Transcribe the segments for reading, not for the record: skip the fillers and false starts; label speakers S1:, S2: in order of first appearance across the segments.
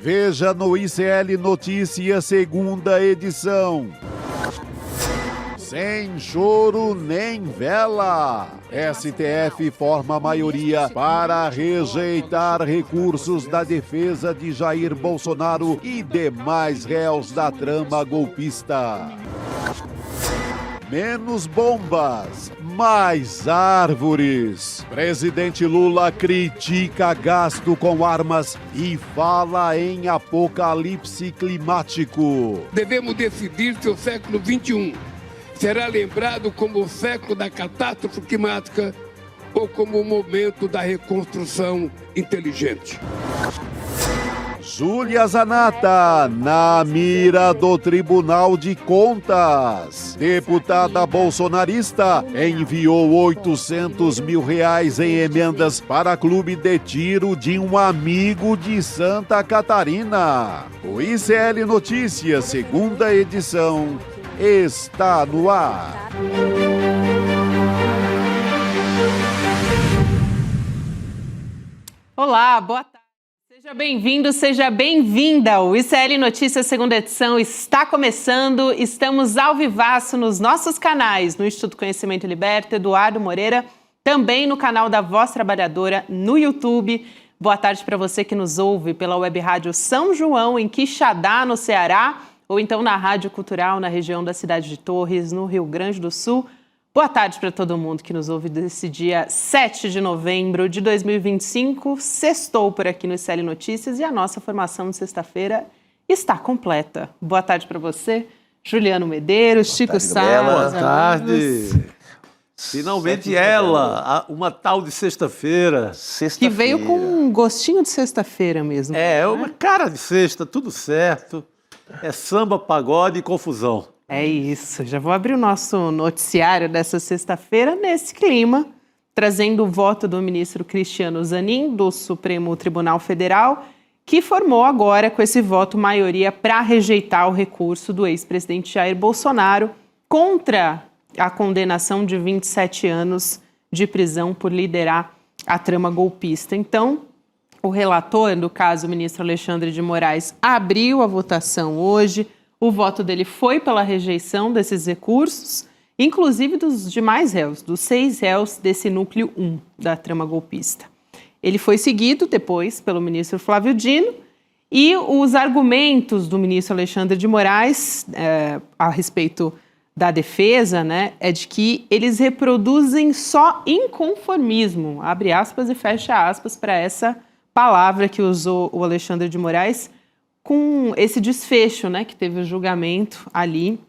S1: Veja no ICL Notícias, segunda edição. Sem choro nem vela. STF forma maioria para rejeitar recursos da defesa de Jair Bolsonaro e demais réus da trama golpista. Menos bombas, mais árvores. Presidente Lula critica gasto com armas e fala em apocalipse climático.
S2: Devemos decidir se o século XXI será lembrado como o século da catástrofe climática ou como o momento da reconstrução inteligente.
S1: Júlia Zanatta, na mira do Tribunal de Contas. Deputada bolsonarista enviou R$800 mil em emendas para clube de tiro de um amigo de Santa Catarina. O ICL Notícias, segunda edição, está no ar.
S3: Olá, boa tarde. Seja bem-vindo, seja bem-vinda. O ICL Notícias, segunda edição, está começando. Estamos ao vivaço nos nossos canais, no Instituto Conhecimento Liberta, Eduardo Moreira, também no canal da Voz Trabalhadora, no YouTube. Boa tarde para você que nos ouve pela Web Rádio São João, em Quixadá, no Ceará, ou então na Rádio Cultural, na região da cidade de Torres, no Rio Grande do Sul. Boa tarde para todo mundo que nos ouve desse dia 7 de novembro de 2025. Sextou por aqui no ICL Notícias e a nossa formação de sexta-feira está completa. Boa tarde para você, Juliano Medeiros, Chico Sá.
S4: Boa tarde. Finalmente ela, uma tal de sexta-feira.
S3: Que veio com um gostinho de sexta-feira mesmo.
S4: É, uma cara de sexta, tudo certo. É samba, pagode e confusão.
S3: É isso, já vou abrir o nosso noticiário dessa sexta-feira nesse clima, trazendo o voto do ministro Cristiano Zanin, do Supremo Tribunal Federal, que formou agora com esse voto maioria para rejeitar o recurso do ex-presidente Jair Bolsonaro contra a condenação de 27 anos de prisão por liderar a trama golpista. Então, o relator, no caso o ministro Alexandre de Moraes, abriu a votação hoje. O voto dele foi pela rejeição desses recursos, inclusive dos demais réus, dos 6 réus desse núcleo 1 da trama golpista. Ele foi seguido depois pelo ministro Flávio Dino e os argumentos do ministro Alexandre de Moraes a respeito da defesa, é de que eles reproduzem só inconformismo, abre aspas e fecha aspas para essa palavra que usou o Alexandre de Moraes, com esse desfecho, que teve o julgamento ali,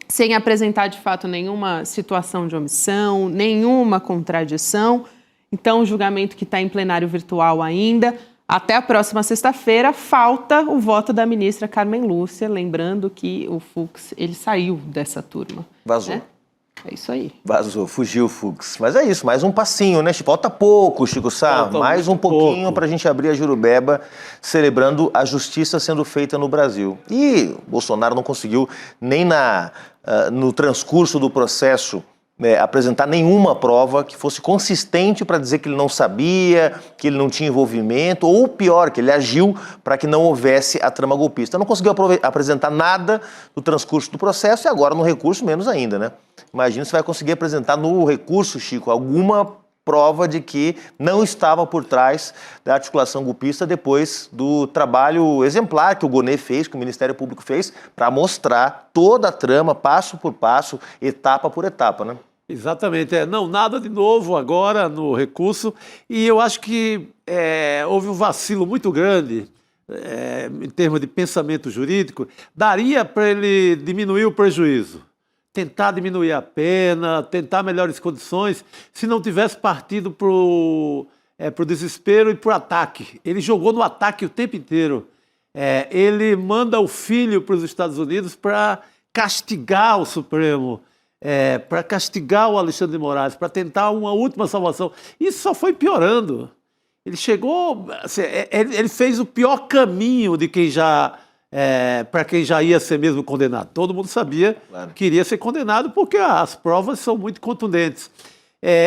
S3: sem apresentar de fato nenhuma situação de omissão, nenhuma contradição. Então, o julgamento que está em plenário virtual ainda, até a próxima sexta-feira, falta o voto da ministra Carmen Lúcia, lembrando que o Fux, ele saiu dessa turma.
S5: Vazou.
S3: É isso aí.
S5: Vazou, fugiu o Fux. Mas é isso, mais um passinho, né? Falta pouco, Chico Sá. Mais um pouquinho para a gente abrir a Jurubeba, celebrando a justiça sendo feita no Brasil. E Bolsonaro não conseguiu nem no transcurso do processo apresentar nenhuma prova que fosse consistente para dizer que ele não sabia, que ele não tinha envolvimento, ou pior, que ele agiu para que não houvesse a trama golpista. Não conseguiu apresentar nada no transcurso do processo e agora no recurso menos ainda, né? Imagina se vai conseguir apresentar no recurso, Chico, alguma prova de que não estava por trás da articulação golpista depois do trabalho exemplar que o Gonê fez, que o Ministério Público fez, para mostrar toda a trama, passo por passo, etapa por etapa, né?
S4: Exatamente. Não, nada de novo agora no recurso. E eu acho que houve um vacilo muito grande em termos de pensamento jurídico. Daria para ele diminuir o prejuízo, tentar diminuir a pena, tentar melhores condições, se não tivesse partido para o desespero e para o ataque. Ele jogou no ataque o tempo inteiro. Ele manda o filho para os Estados Unidos para castigar o Supremo, para castigar o Alexandre de Moraes, para tentar uma última salvação. Isso só foi piorando. Ele chegou... Assim, ele fez o pior caminho de quem já... para quem já ia ser mesmo condenado. Todo mundo sabia que iria ser condenado porque as provas são muito contundentes.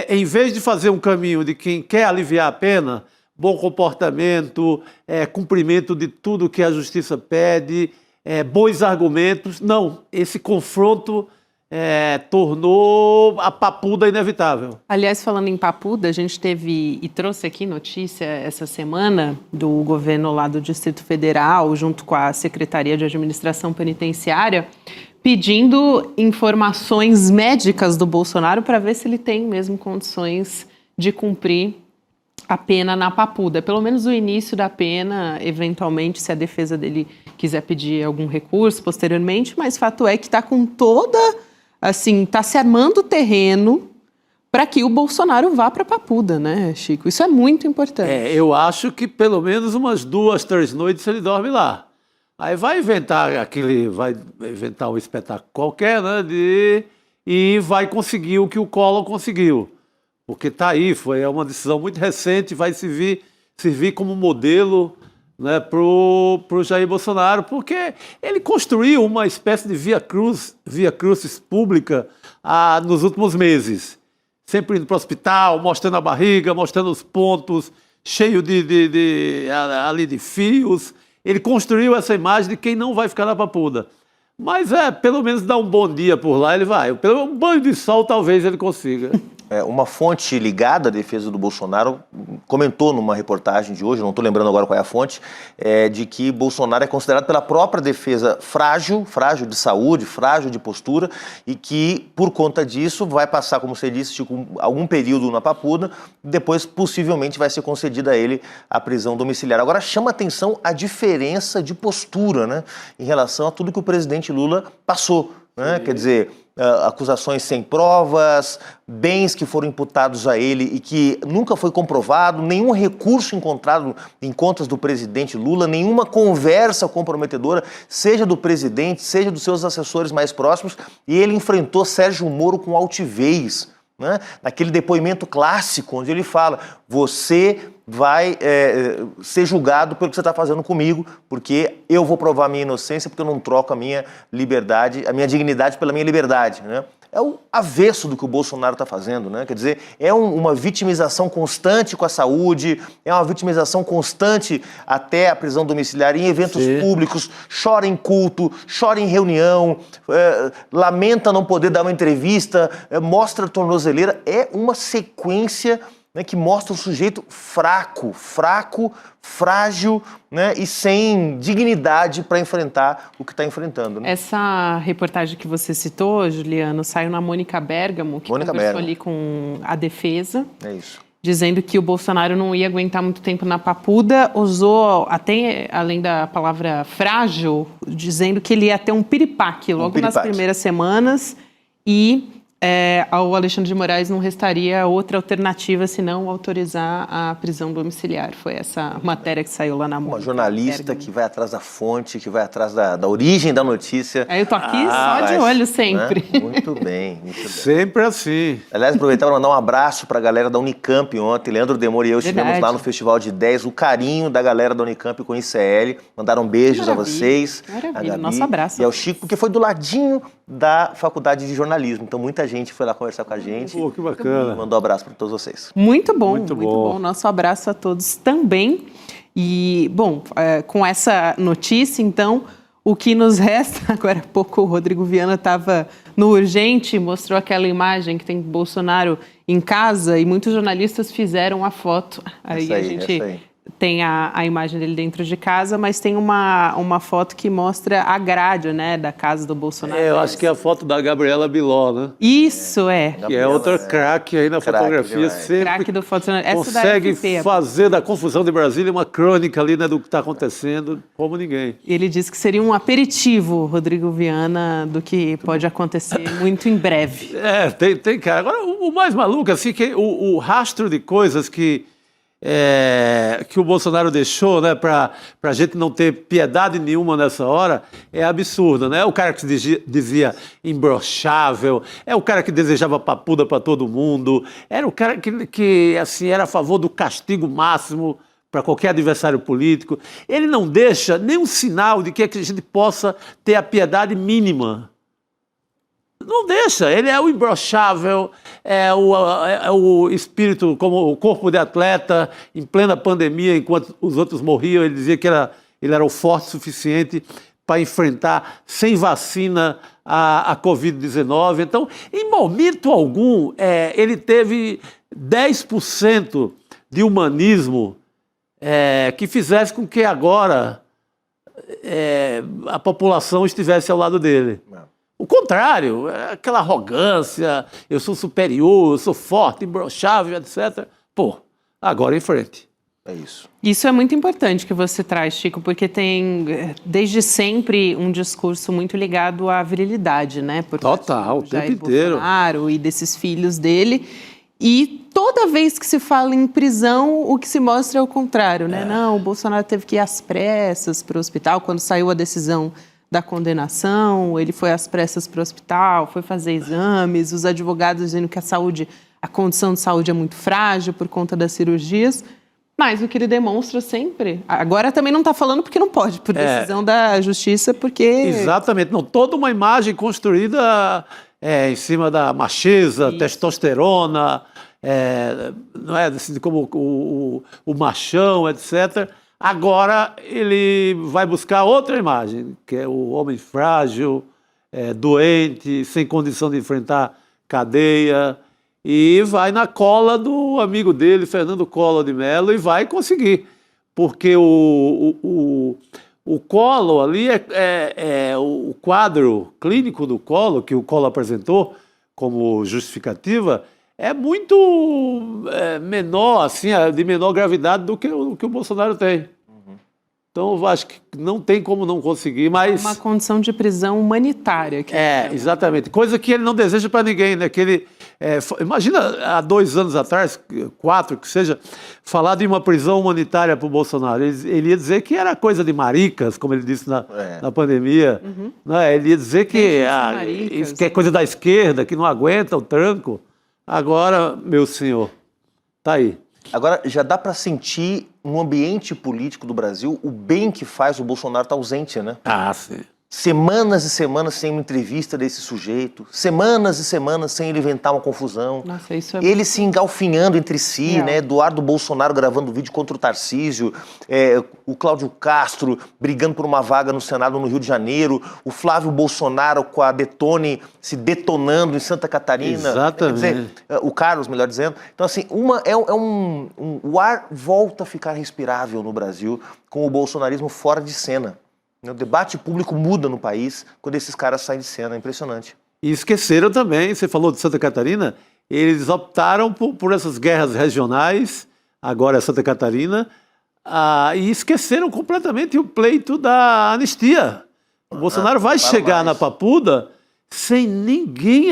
S4: Em vez de fazer um caminho de quem quer aliviar a pena, bom comportamento, cumprimento de tudo que a justiça pede, bons argumentos. Não, esse confronto tornou a papuda inevitável.
S3: Aliás, falando em papuda, a gente teve e trouxe aqui notícia essa semana do governo lá do Distrito Federal, junto com a Secretaria de Administração Penitenciária, pedindo informações médicas do Bolsonaro para ver se ele tem mesmo condições de cumprir a pena na papuda. Pelo menos o início da pena, eventualmente, se a defesa dele quiser pedir algum recurso posteriormente, mas fato é que está com toda... Assim, está se armando o terreno para que o Bolsonaro vá para a papuda, né, Chico? Isso é muito importante.
S4: Eu acho que pelo menos umas 2, 3 noites ele dorme lá. Aí vai inventar um espetáculo qualquer, né? E vai conseguir o que o Collor conseguiu. Porque está aí, é uma decisão muito recente, vai servir como modelo, né, para o Jair Bolsonaro, porque ele construiu uma espécie de via crucis pública nos últimos meses. Sempre indo para o hospital, mostrando a barriga, mostrando os pontos, cheio ali de fios. Ele construiu essa imagem de quem não vai ficar na papuda. Mas pelo menos dar um bom dia por lá ele vai. Pelo um banho de sol talvez ele consiga.
S5: Uma fonte ligada à defesa do Bolsonaro comentou numa reportagem de hoje, não estou lembrando agora qual é a fonte, de que Bolsonaro é considerado pela própria defesa frágil de saúde, frágil de postura, e que, por conta disso, vai passar, como você disse, algum período na papuda, e depois possivelmente vai ser concedida a ele a prisão domiciliar. Agora, chama atenção a diferença de postura, né, em relação a tudo que o presidente Lula passou, né? Quer dizer... acusações sem provas, bens que foram imputados a ele e que nunca foi comprovado, nenhum recurso encontrado em contas do presidente Lula, nenhuma conversa comprometedora, seja do presidente, seja dos seus assessores mais próximos, e ele enfrentou Sérgio Moro com altivez, né? Naquele depoimento clássico onde ele fala: você vai ser julgado pelo que você está fazendo comigo, porque eu vou provar a minha inocência, porque eu não troco a minha liberdade, a minha dignidade pela minha liberdade, né? É o avesso do que o Bolsonaro está fazendo, né? Quer dizer, uma vitimização constante com a saúde, é uma vitimização constante até a prisão domiciliar em eventos públicos, chora em culto, chora em reunião, lamenta não poder dar uma entrevista, mostra a tornozeleira. É uma sequência, né, que mostra o sujeito fraco, frágil, né, e sem dignidade para enfrentar o que está enfrentando, né?
S3: Essa reportagem que você citou, Juliano, saiu na Mônica Bergamo, que conversou ali com a defesa. É isso. Dizendo que o Bolsonaro não ia aguentar muito tempo na papuda, usou até, além da palavra frágil, dizendo que ele ia ter um piripaque logo nas primeiras semanas e... ao Alexandre de Moraes não restaria outra alternativa senão autorizar a prisão domiciliar. Foi essa matéria que saiu lá na Mônica.
S5: Uma jornalista que vai atrás da fonte, que vai atrás da origem da notícia.
S3: Eu tô aqui só de olho sempre.
S5: Né? Muito bem.
S4: Sempre assim.
S5: Aliás, aproveitar para mandar um abraço para a galera da Unicamp ontem. Leandro Demore e eu estivemos lá no Festival de 10. O carinho da galera da Unicamp com o ICL. Mandaram beijos a vocês.
S3: Maravilha, nosso abraço.
S5: E ao Chico, porque foi do ladinho da Faculdade de Jornalismo. Então, muita gente foi lá conversar com a gente.
S4: Pô, que bacana.
S5: Mandou um abraço para todos vocês.
S3: Muito bom, muito bom. Nosso abraço a todos também. E, bom, com essa notícia, então, o que nos resta... Agora há pouco o Rodrigo Viana estava no Urgente, mostrou aquela imagem que tem Bolsonaro em casa e muitos jornalistas fizeram a foto. Aí a gente... Tem a imagem dele dentro de casa, mas tem uma foto que mostra a grade, né, da casa do Bolsonaro.
S4: Eu acho que é a foto da Gabriela Biló, né?
S3: Isso,
S4: Que é outra craque aí na fotografia. Sempre
S3: craque do fotojornalismo.
S4: consegue fazer da confusão de Brasília uma crônica ali, né, do que está acontecendo, como ninguém.
S3: Ele disse que seria um aperitivo, Rodrigo Viana, do que pode acontecer muito em breve.
S4: Tem cara. Agora, o mais maluco, assim, que o rastro de coisas que o Bolsonaro deixou, né, para a gente não ter piedade nenhuma nessa hora, é absurdo, né? O cara que dizia imbrochável, é o cara que desejava papuda para todo mundo, era o cara que assim, era a favor do castigo máximo para qualquer adversário político. Ele não deixa nenhum sinal de que a gente possa ter a piedade mínima. Não deixa, ele é o imbrochável, é o espírito, como o corpo de atleta, em plena pandemia, enquanto os outros morriam, ele dizia que ele era o forte suficiente para enfrentar, sem vacina, a Covid-19. Então, em momento algum, ele teve 10% de humanismo que fizesse com que agora a população estivesse ao lado dele. O contrário, aquela arrogância, eu sou superior, eu sou forte, imbrochável, etc. Pô, agora em frente.
S5: É isso.
S3: Isso é muito importante que você traz, Chico, porque tem, desde sempre, um discurso muito ligado à virilidade, né?
S4: Total, o tempo inteiro.
S3: Bolsonaro e desses filhos dele. E toda vez que se fala em prisão, o que se mostra é o contrário, né? Não, o Bolsonaro teve que ir às pressas para o hospital quando saiu a decisão da condenação, ele foi às pressas para o hospital, foi fazer exames, os advogados dizendo que a condição de saúde é muito frágil por conta das cirurgias, mas o que ele demonstra sempre, agora também não está falando porque não pode, por decisão da justiça, porque...
S4: Exatamente, não, toda uma imagem construída em cima da macheza, testosterona, não é, assim, como o machão, etc., agora ele vai buscar outra imagem, que é o homem frágil, doente, sem condição de enfrentar cadeia, e vai na cola do amigo dele, Fernando Collor de Mello, e vai conseguir. Porque o Collor ali o quadro clínico do Collor, que o Collor apresentou como justificativa, é muito menor, assim, de menor gravidade do que o Bolsonaro tem. Então, eu acho que não tem como não conseguir, mas...
S3: É uma condição de prisão humanitária.
S4: Exatamente. Coisa que ele não deseja para ninguém, né? Que ele, imagina, há 2 anos atrás, 4, que seja, falar de uma prisão humanitária para o Bolsonaro. Ele ia dizer que era coisa de maricas, como ele disse na pandemia. Né? Ele ia dizer que é coisa da esquerda, que não aguenta o tranco. Agora, meu senhor, tá aí.
S5: Agora, já dá para sentir no ambiente político do Brasil o bem que faz o Bolsonaro estar ausente, né?
S4: Ah, sim.
S5: Semanas e semanas sem uma entrevista desse sujeito, semanas e semanas sem ele inventar uma confusão.
S3: Nossa, isso é
S5: ele se engalfinhando entre si, né? Eduardo Bolsonaro gravando vídeo contra o Tarcísio, o Cláudio Castro brigando por uma vaga no Senado no Rio de Janeiro, o Flávio Bolsonaro com a Detone se detonando em Santa Catarina.
S4: Exatamente.
S5: Quer dizer, o Carlos, melhor dizendo. Então, assim, o ar volta a ficar respirável no Brasil com o bolsonarismo fora de cena. O debate público muda no país quando esses caras saem de cena, é impressionante.
S4: E esqueceram também, você falou de Santa Catarina, eles optaram por essas guerras regionais, agora é Santa Catarina, e esqueceram completamente o pleito da anistia. O Bolsonaro vai chegar na Papuda sem ninguém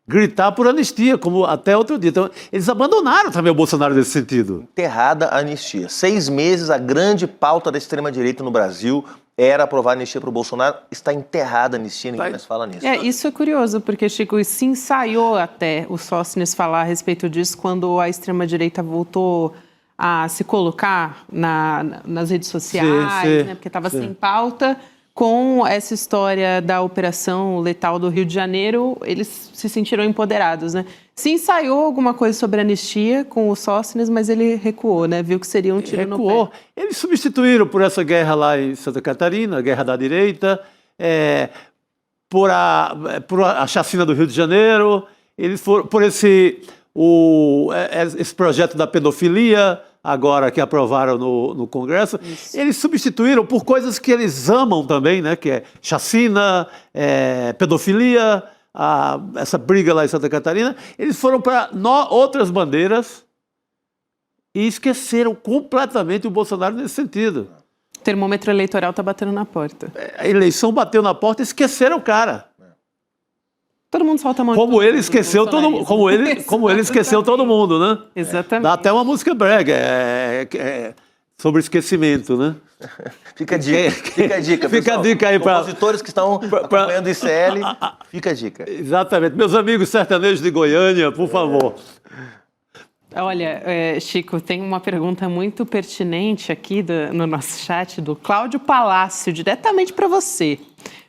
S4: gritar por anistia, como até outro dia. Então, eles abandonaram também o Bolsonaro nesse sentido.
S5: Enterrada a anistia. 6 meses, a grande pauta da extrema-direita no Brasil era aprovar a anistia para o Bolsonaro. Está enterrada a anistia, ninguém mais fala nisso.
S3: Isso é curioso, porque, Chico, se ensaiou até o Sócrates falar a respeito disso quando a extrema-direita voltou a se colocar nas redes sociais, né, porque estava sem pauta. Com essa história da Operação Letal do Rio de Janeiro, eles se sentiram empoderados, né? Se ensaiou alguma coisa sobre anistia com o Sócrates, mas ele recuou, né? Viu que seria um tiro no pé.
S4: Eles substituíram por essa guerra lá em Santa Catarina, a guerra da direita, por a chacina do Rio de Janeiro, eles foram por esse projeto da pedofilia, agora que aprovaram no Congresso. Isso. Eles substituíram por coisas que eles amam também, né? Que é chacina, pedofilia, essa briga lá em Santa Catarina. Eles foram para outras bandeiras e esqueceram completamente o Bolsonaro nesse sentido.
S3: O termômetro eleitoral está batendo na porta.
S4: A eleição bateu na porta e esqueceram o cara.
S3: Todo mundo solta a mão.
S4: Como ele esqueceu todo mundo, como ele esqueceu todo mundo, né?
S3: Exatamente.
S4: Dá até uma música brega sobre esquecimento, né?
S5: Fica a dica. Fica a dica,
S4: fica a dica aí para
S5: compositores que estão acompanhando o ICL. Fica a dica.
S4: Exatamente. Meus amigos sertanejos de Goiânia, por favor.
S3: Olha, Chico, tem uma pergunta muito pertinente aqui no nosso chat do Cláudio Palácio, diretamente para você.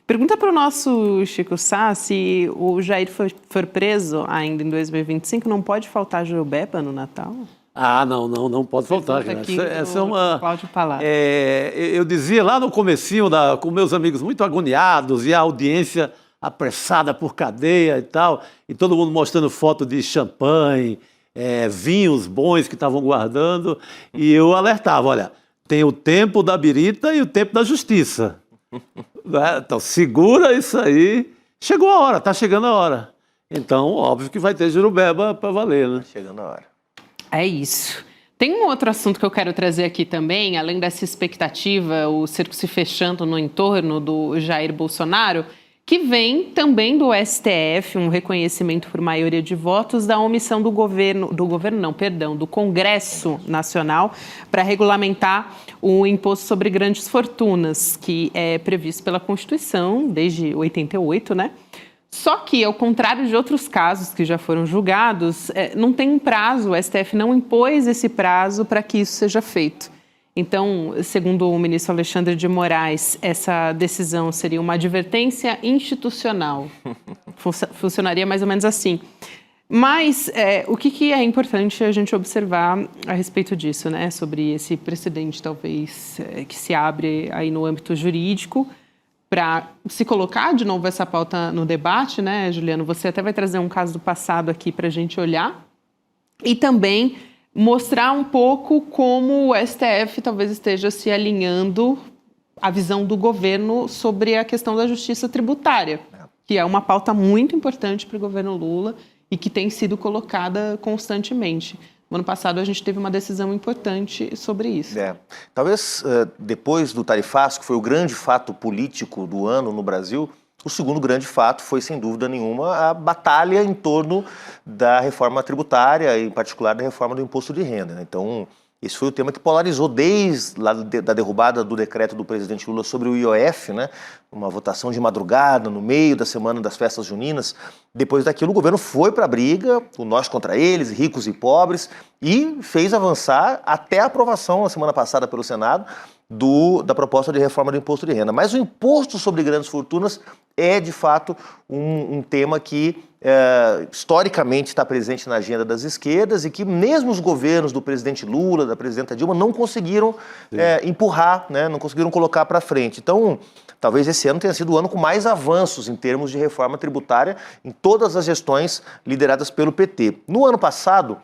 S3: Pergunta para o nosso Chico Sá se o Jair for preso ainda em 2025, não pode faltar jurubeba no Natal?
S4: Ah, não pode faltar. Essa é uma...
S3: Cláudio Palácio.
S4: Eu dizia lá no comecinho, com meus amigos muito agoniados e a audiência apressada por cadeia e tal, e todo mundo mostrando foto de champanhe, vinhos bons que estavam guardando, e eu alertava, olha, tem o tempo da birita e o tempo da justiça. Então, segura isso aí. Chegou a hora, está chegando a hora. Então, óbvio que vai ter jurubeba para valer, né?
S5: Chegando a hora.
S3: É isso. Tem um outro assunto que eu quero trazer aqui também, além dessa expectativa, o cerco se fechando no entorno do Jair Bolsonaro, que vem também do STF, um reconhecimento por maioria de votos da omissão do Congresso Nacional para regulamentar o imposto sobre grandes fortunas, que é previsto pela Constituição desde 88, né? Só que, ao contrário de outros casos que já foram julgados, não tem um prazo, o STF não impôs esse prazo para que isso seja feito. Então, segundo o ministro Alexandre de Moraes, essa decisão seria uma advertência institucional. Funcionaria mais ou menos assim. Mas o que é importante a gente observar a respeito disso, né? Sobre esse precedente, talvez, que se abre aí no âmbito jurídico, para se colocar de novo essa pauta no debate, né, Juliano? Você até vai trazer um caso do passado aqui para a gente olhar. E também mostrar um pouco como o STF talvez esteja se alinhando à visão do governo sobre a questão da justiça tributária, que é uma pauta muito importante para o governo Lula e que tem sido colocada constantemente. No ano passado, a gente teve uma decisão importante sobre isso.
S5: Talvez depois do tarifaço, que foi o grande fato político do ano no Brasil, o segundo grande fato foi, sem dúvida nenhuma, a batalha em torno da reforma tributária, em particular da reforma do imposto de renda. Então, esse foi o tema que polarizou desde lá da derrubada do decreto do presidente Lula sobre o IOF, né? Uma votação de madrugada, no meio da semana das festas juninas. Depois daquilo, o governo foi para a briga, o nós contra eles, ricos e pobres, e fez avançar até a aprovação, na semana passada, pelo Senado, da proposta de reforma do imposto de renda. Mas o imposto sobre grandes fortunas é, de fato, um tema que historicamente está presente na agenda das esquerdas e que mesmo os governos do presidente Lula, da presidenta Dilma, não conseguiram empurrar, né, não conseguiram colocar para frente. Então, talvez esse ano tenha sido o ano com mais avanços em termos de reforma tributária em todas as gestões lideradas pelo PT. No ano passado,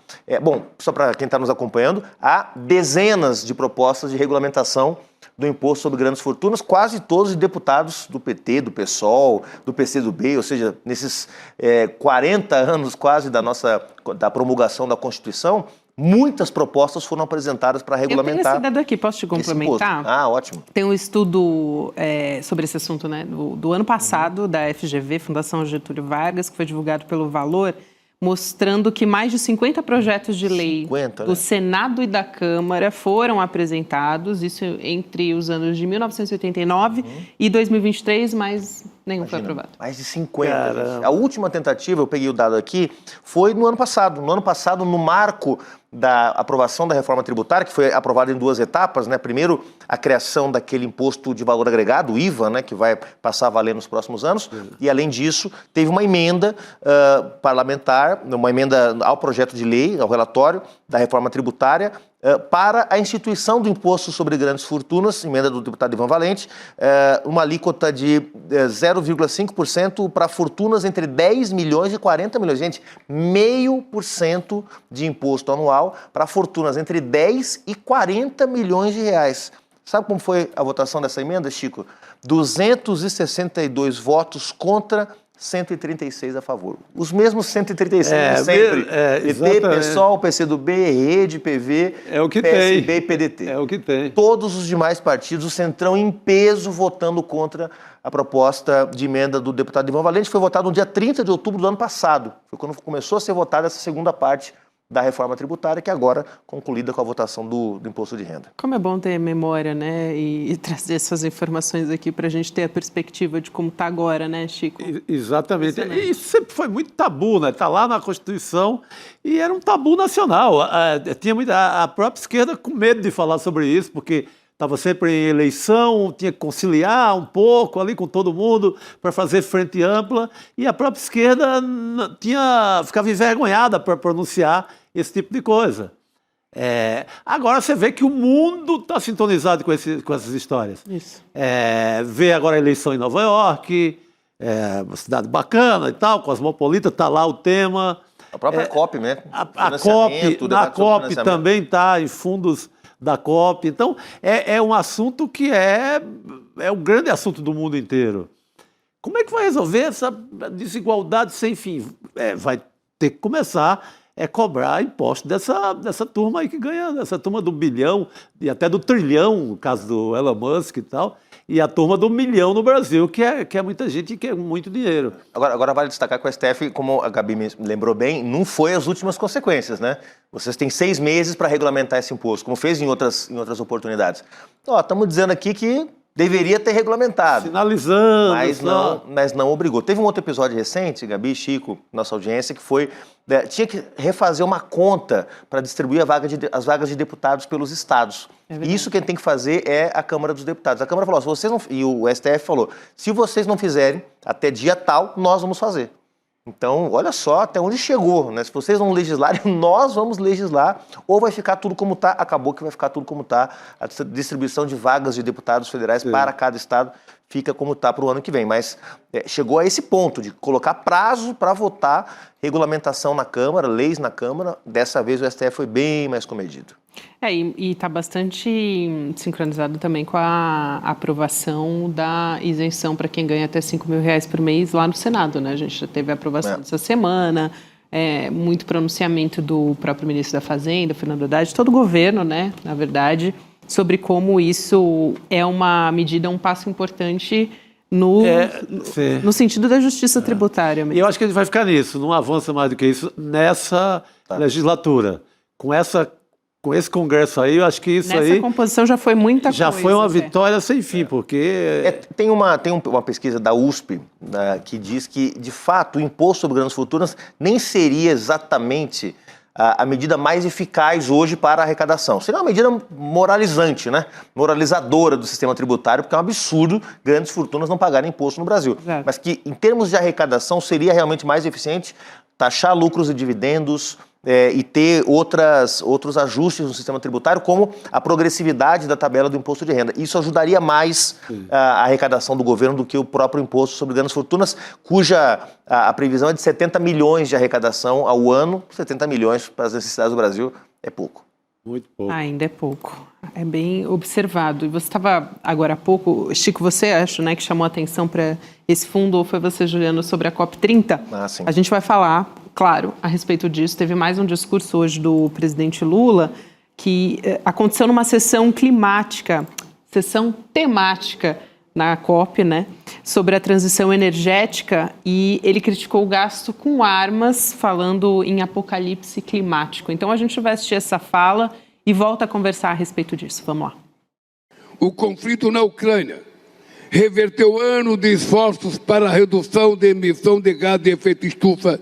S5: só para quem está nos acompanhando, há dezenas de propostas de regulamentação do imposto sobre grandes fortunas, quase todos deputados do PT, do PSOL, do PCdoB, ou seja, nesses 40 anos quase da promulgação da Constituição, muitas propostas foram apresentadas para regulamentar.
S3: Eu tenho esse dado aqui, posso te complementar?
S5: Ótimo.
S3: Tem um estudo sobre esse assunto, né, do ano passado, da FGV, Fundação Getúlio Vargas, que foi divulgado pelo Valor, mostrando que mais de 50 projetos de lei do Senado e da Câmara foram apresentados, isso entre os anos de 1989 e 2023, mas nenhum foi aprovado.
S5: Mais de 50. A última tentativa, eu peguei o dado aqui, foi no ano passado. No ano passado, no marco da aprovação da reforma tributária, que foi aprovada em duas etapas, né? Primeiro, a criação daquele imposto de valor agregado, o IVA, né? Que vai passar a valer nos próximos anos. E, além disso, teve uma emenda parlamentar, uma emenda ao projeto de lei, ao relatório da reforma tributária, para a instituição do imposto sobre grandes fortunas, emenda do deputado Ivan Valente, uma alíquota de 0,5% para fortunas entre 10 milhões e 40 milhões. Gente, 0,5% de imposto anual para fortunas entre 10 e 40 milhões de reais. Sabe como foi a votação dessa emenda, Chico? 262 votos contra 136 a favor. Os mesmos 136 de sempre. PT, PSOL, PCdoB, Rede, PV, PSB e PDT.
S4: É o que tem.
S5: Todos os demais partidos, o Centrão em peso votando contra a proposta de emenda do deputado Ivan Valente, foi votada no dia 30 de outubro do ano passado. Foi quando começou a ser votada essa segunda parte da reforma tributária, que agora concluída com a votação do imposto de renda.
S3: Como é bom ter memória, né, e trazer essas informações aqui para a gente ter a perspectiva de como está agora, né, Chico?
S4: Exatamente. E isso sempre foi muito tabu, né? Está lá na Constituição e era um tabu nacional. Tinha a própria esquerda com medo de falar sobre isso, porque estava sempre em eleição, tinha que conciliar um pouco ali com todo mundo para fazer frente ampla, e a própria esquerda ficava envergonhada para pronunciar esse tipo de coisa. Agora você vê que o mundo está sintonizado com essas histórias.
S3: Isso.
S4: Vê agora a eleição em Nova York, uma cidade bacana e tal, cosmopolita, está lá o tema.
S5: A própria COP, né?
S4: A COP também está em fundos da COP. Então, é um assunto que é um grande assunto do mundo inteiro. Como é que vai resolver essa desigualdade sem fim? Vai ter que começar a cobrar imposto dessa turma aí que ganha, dessa turma do bilhão e até do trilhão, no caso do Elon Musk e tal, e a turma do milhão no Brasil, que é muita gente e que é muito dinheiro.
S5: Agora vale destacar que o STF, como a Gabi me lembrou bem, não foi as últimas consequências, né? Vocês têm 6 meses para regulamentar esse imposto, como fez em outras oportunidades. Estamos dizendo aqui que deveria ter regulamentado.
S4: Sinalizando.
S5: Mas não obrigou. Teve um outro episódio recente, Gabi, Chico, nossa audiência, que foi... tinha que refazer uma conta para distribuir as vagas de deputados pelos estados. Isso quem tem que fazer é a Câmara dos Deputados. A Câmara falou, se vocês não... E o STF falou, se vocês não fizerem até dia tal, nós vamos fazer. Então, olha só até onde chegou, né? Se vocês não legislarem, nós vamos legislar, ou vai ficar tudo como está. Acabou que vai ficar tudo como está. A distribuição de vagas de deputados federais para cada estado fica como está para o ano que vem. Mas chegou a esse ponto de colocar prazo para votar, regulamentação na Câmara, leis na Câmara. Dessa vez o STF foi bem mais comedido.
S3: E está bastante sincronizado também com a aprovação da isenção para quem ganha até R$5.000 por mês lá no Senado, né? A gente já teve a aprovação dessa semana, muito pronunciamento do próprio ministro da Fazenda, Fernando Haddad, todo o governo, né, na verdade, sobre como isso é uma medida, um passo importante no sentido da justiça tributária mesmo.
S4: E eu acho que a gente vai ficar nisso, não avança mais do que isso legislatura. Com esse Congresso aí, eu acho que isso
S3: Nessa composição já foi muita coisa.
S4: Já foi uma vitória sem fim, porque...
S5: Tem uma pesquisa da USP, né, que diz que, de fato, o imposto sobre grandes fortunas nem seria exatamente a medida mais eficaz hoje para a arrecadação. Seria uma medida moralizante, né? Moralizadora do sistema tributário, porque é um absurdo grandes fortunas não pagarem imposto no Brasil.
S3: Exato.
S5: Mas que, em termos de arrecadação, seria realmente mais eficiente taxar lucros e dividendos, e ter outros ajustes no sistema tributário, como a progressividade da tabela do imposto de renda. Isso ajudaria mais a arrecadação do governo do que o próprio imposto sobre grandes fortunas, cuja a previsão é de 70 milhões de arrecadação ao ano. 70 milhões para as necessidades do Brasil é pouco.
S4: Muito pouco.
S3: Ainda é pouco. É bem observado. E você estava agora há pouco, Chico, você acha, né, que chamou a atenção para esse fundo, ou foi você, Juliano, sobre a COP30?
S5: Sim.
S3: A gente vai falar, claro, a respeito disso. Teve mais um discurso hoje do presidente Lula que aconteceu numa sessão temática na COP, né, sobre a transição energética, e ele criticou o gasto com armas, falando em apocalipse climático. Então a gente vai assistir essa fala e volta a conversar a respeito disso. Vamos lá.
S2: O conflito na Ucrânia reverteu anos de esforços para a redução da emissão de gás de efeito estufa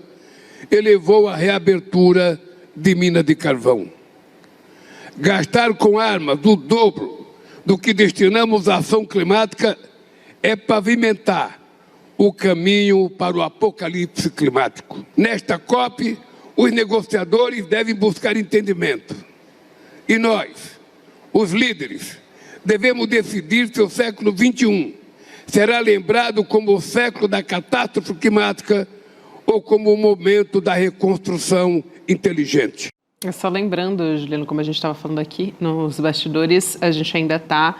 S2: e levou à reabertura de minas de carvão. Gastar com armas o dobro do que destinamos à ação climática é pavimentar o caminho para o apocalipse climático. Nesta COP, os negociadores devem buscar entendimento. E nós, os líderes, devemos decidir se o século XXI será lembrado como o século da catástrofe climática ou como o momento da reconstrução inteligente.
S3: Só lembrando, Juliano, como a gente estava falando aqui nos bastidores, a gente ainda está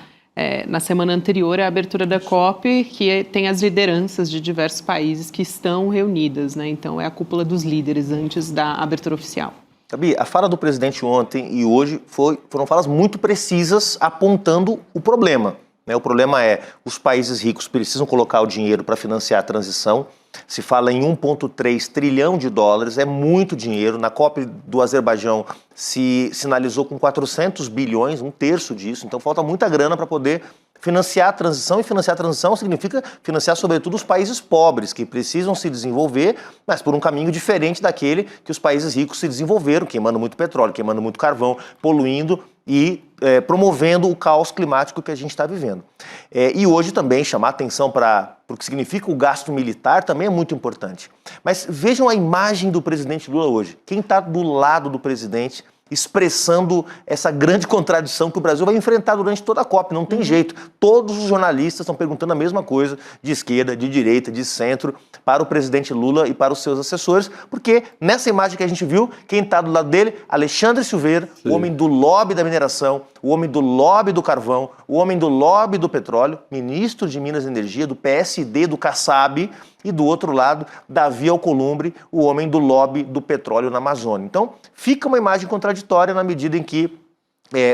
S3: na semana anterior à abertura da COP, que tem as lideranças de diversos países que estão reunidas, né? Então é a cúpula dos líderes antes da abertura oficial.
S5: Gabi, a fala do presidente ontem e hoje foram falas muito precisas apontando o problema. O problema é, os países ricos precisam colocar o dinheiro para financiar a transição. Se fala em 1,3 trilhão de dólares, é muito dinheiro. Na COP do Azerbaijão se sinalizou com 400 bilhões, um terço disso. Então falta muita grana para poder financiar a transição, e financiar a transição significa financiar sobretudo os países pobres, que precisam se desenvolver, mas por um caminho diferente daquele que os países ricos se desenvolveram, queimando muito petróleo, queimando muito carvão, poluindo e promovendo o caos climático que a gente está vivendo. E hoje também chamar atenção para o que significa o gasto militar também é muito importante. Mas vejam a imagem do presidente Lula hoje. Quem está do lado do presidente expressando essa grande contradição que o Brasil vai enfrentar durante toda a COP, não tem jeito. Todos os jornalistas estão perguntando a mesma coisa, de esquerda, de direita, de centro, para o presidente Lula e para os seus assessores, porque nessa imagem que a gente viu, quem está do lado dele, Alexandre Silveira, o homem do lobby da mineração, o homem do lobby do carvão, o homem do lobby do petróleo, ministro de Minas e Energia, do PSD, do Kassab, e do outro lado, Davi Alcolumbre, o homem do lobby do petróleo na Amazônia. Então, fica uma imagem contraditória na medida em que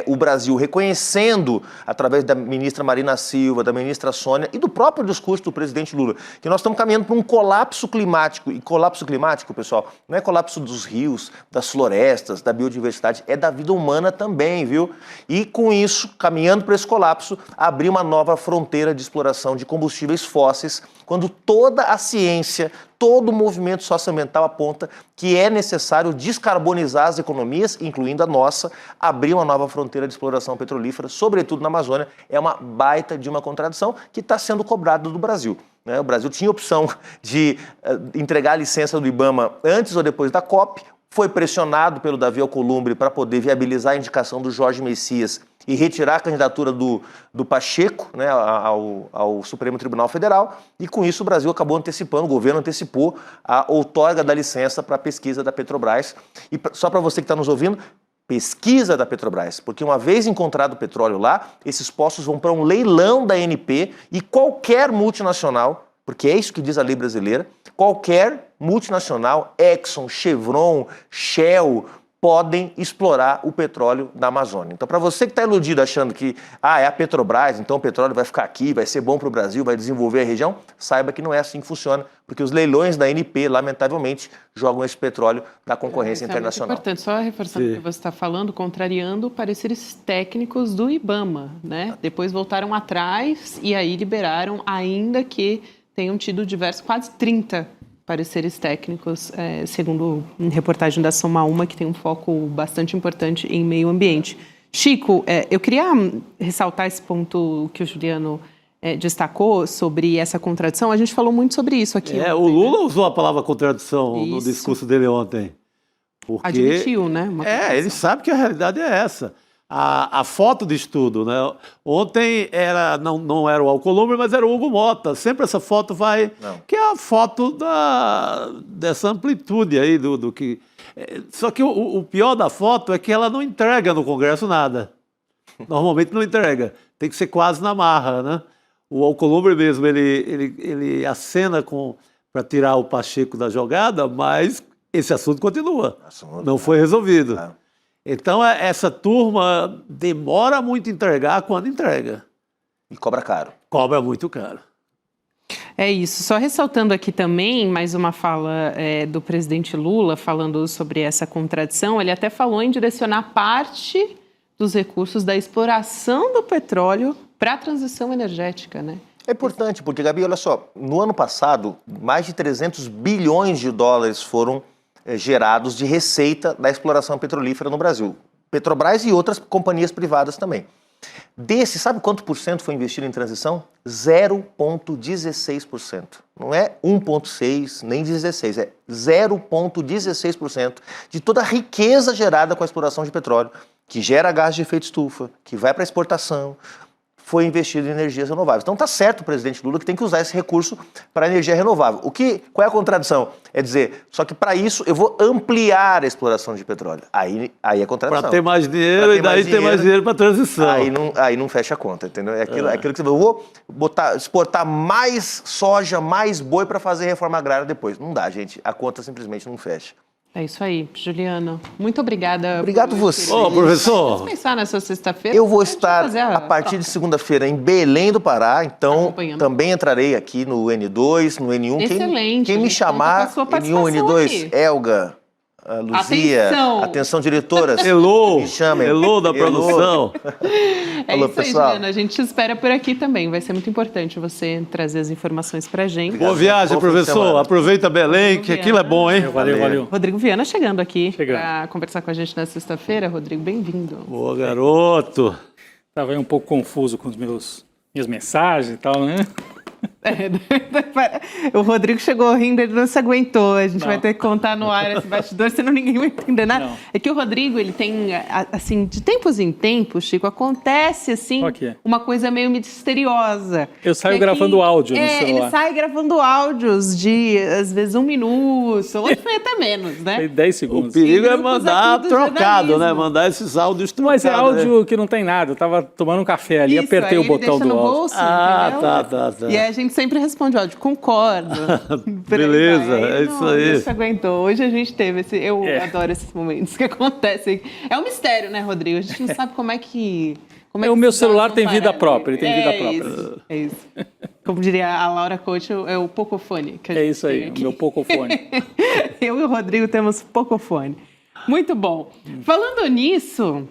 S5: o Brasil reconhecendo, através da ministra Marina Silva, da ministra Sônia e do próprio discurso do presidente Lula, que nós estamos caminhando para um colapso climático. E colapso climático, pessoal, não é colapso dos rios, das florestas, da biodiversidade, é da vida humana também, viu? E com isso, caminhando para esse colapso, abrir uma nova fronteira de exploração de combustíveis fósseis, quando toda a ciência, todo o movimento socioambiental aponta que é necessário descarbonizar as economias, incluindo a nossa, abrir uma nova fronteira de exploração petrolífera, sobretudo na Amazônia, é uma baita de uma contradição que está sendo cobrada do Brasil. O Brasil tinha opção de entregar a licença do IBAMA antes ou depois da COP, foi pressionado pelo Davi Alcolumbre para poder viabilizar a indicação do Jorge Messias e retirar a candidatura do Pacheco, né, ao Supremo Tribunal Federal, e com isso o Brasil acabou antecipando, o governo antecipou a outorga da licença para a pesquisa da Petrobras. E só para você que está nos ouvindo, pesquisa da Petrobras, porque uma vez encontrado o petróleo lá, esses poços vão para um leilão da ANP e qualquer multinacional, porque é isso que diz a lei brasileira, qualquer multinacional, Exxon, Chevron, Shell, podem explorar o petróleo da Amazônia. Então, para você que está iludido achando que é a Petrobras, então o petróleo vai ficar aqui, vai ser bom para o Brasil, vai desenvolver a região, saiba que não é assim que funciona, porque os leilões da ANP, lamentavelmente, jogam esse petróleo na concorrência internacional.
S3: É importante, só reforçando o que você está falando, contrariando pareceres técnicos do IBAMA, né? Depois voltaram atrás e aí liberaram, ainda que tenham tido diversos, quase 30 pareceres técnicos, segundo reportagem da Soma Uma, que tem um foco bastante importante em meio ambiente. Chico, eu queria ressaltar esse ponto que o Juliano destacou sobre essa contradição. A gente falou muito sobre isso aqui ontem,
S4: o Lula usou a palavra contradição no discurso dele ontem. Porque
S3: admitiu, né?
S4: Ele sabe que a realidade é essa. A foto de estudo, né? Ontem não era o Alcolumbre, mas era o Hugo Mota. Sempre essa foto vai... Não. Que é a foto dessa amplitude aí do que... Só que o pior da foto é que ela não entrega no Congresso nada. Normalmente não entrega. Tem que ser quase na marra, né? O Alcolumbre mesmo, ele acena para tirar o Pacheco da jogada, mas esse assunto continua. Não foi resolvido. Então, essa turma demora muito a entregar quando entrega.
S5: E cobra caro.
S4: Cobra muito caro.
S3: É isso. Só ressaltando aqui também mais uma fala do presidente Lula falando sobre essa contradição. Ele até falou em direcionar parte dos recursos da exploração do petróleo para a transição energética, né?
S5: É importante, porque, Gabi, olha só, no ano passado, mais de 300 bilhões de dólares foram gerados de receita da exploração petrolífera no Brasil. Petrobras e outras companhias privadas também. Desse, sabe quanto por cento foi investido em transição? 0,16%. Não é 1,6% nem 16%, é 0,16% de toda a riqueza gerada com a exploração de petróleo, que gera gás de efeito estufa, que vai para exportação, foi investido em energias renováveis. Então tá certo o presidente Lula que tem que usar esse recurso para energia renovável. Qual é a contradição? É dizer, só que para isso eu vou ampliar a exploração de petróleo. Aí é contradição.
S4: Para ter mais dinheiro e daí ter mais dinheiro para transição.
S5: Aí não fecha a conta, entendeu? É aquilo que eu vou exportar mais soja, mais boi para fazer reforma agrária depois. Não dá, gente. A conta simplesmente não fecha.
S3: É isso aí, Juliano. Muito obrigada.
S5: Obrigado você.
S4: Professor.
S3: Vamos pensar nessa sexta-feira.
S5: Eu vou estar a partir de segunda-feira em Belém do Pará, então também entrarei aqui no N2, no N1.
S3: Excelente.
S5: Quem me chamar, N1, N2, aqui. Elga, a Luzia. Atenção, diretoras.
S4: Elô,
S5: Me chamem.
S4: Elô da produção.
S3: É
S5: Alô,
S3: isso aí,
S5: pessoal.
S3: Juliana. A gente te espera por aqui também. Vai ser muito importante você trazer as informações pra gente.
S4: Boa viagem,
S5: Bom fim de
S4: professor.
S5: semana.
S4: Aproveita Belém, que aquilo é bom, hein?
S6: Valeu.
S3: Rodrigo Viana chegando aqui para conversar com a gente na sexta-feira. Rodrigo, bem-vindo.
S4: Boa, garoto.
S6: Estava aí um pouco confuso com minhas mensagens e tal, né?
S3: O Rodrigo chegou rindo, ele não se aguentou. A gente vai ter que contar no ar esse bastidor, senão ninguém vai entender nada.
S6: Não.
S3: É que o Rodrigo, ele tem, assim, de tempos em tempos, Chico, acontece, assim,
S6: Qual que é?
S3: uma coisa meio misteriosa.
S6: Eu saio
S3: Que é
S6: gravando áudio no
S3: Ele
S6: celular.
S3: sai gravando áudios de, às vezes, 1 minuto, hoje foi até menos, né?
S6: Tem 10
S4: O
S6: segundos.
S4: perigo é
S3: grupos
S4: mandar
S3: aqui do
S4: trocado, né?
S3: jornalismo.
S4: Mandar esses áudios trocados.
S6: Mas é áudio que não tem nada. Eu tava tomando um café ali,
S3: Isso,
S6: apertei
S3: aí
S6: o botão
S3: ele deixa
S6: do
S3: no
S6: áudio.
S3: bolso,
S4: Ah,
S3: entendeu?
S4: tá.
S3: E aí a gente sempre responde áudio, concordo. Por aí
S4: Beleza,
S3: vai.
S4: é isso aí.
S3: Não se aguentou. Hoje a gente teve esse. Eu
S6: É.
S3: adoro esses momentos que acontecem. É um mistério, né, Rodrigo? A gente não sabe como é que. Como é
S6: O
S3: que
S6: meu
S3: esses
S6: celular
S3: dados
S6: tem
S3: são
S6: vida
S3: parados.
S6: própria, ele tem vida própria.
S3: Isso, é isso. Como diria a Laura Coach, é o pocofone. Que a
S6: É
S3: gente
S6: isso
S3: tem
S6: aí, o
S3: aqui.
S6: meu pocofone.
S3: Eu e o Rodrigo temos pocofone. Muito bom. Falando nisso,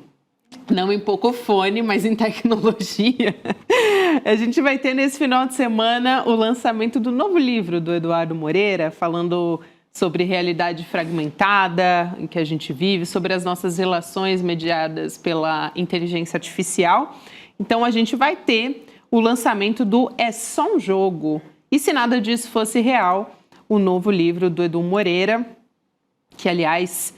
S3: não em pocofone, mas em tecnologia, a gente vai ter nesse final de semana o lançamento do novo livro do Eduardo Moreira, falando sobre realidade fragmentada em que a gente vive, sobre as nossas relações mediadas pela inteligência artificial. Então, a gente vai ter o lançamento do É Só um Jogo. E se nada disso fosse real, o novo livro do Edu Moreira, que, aliás,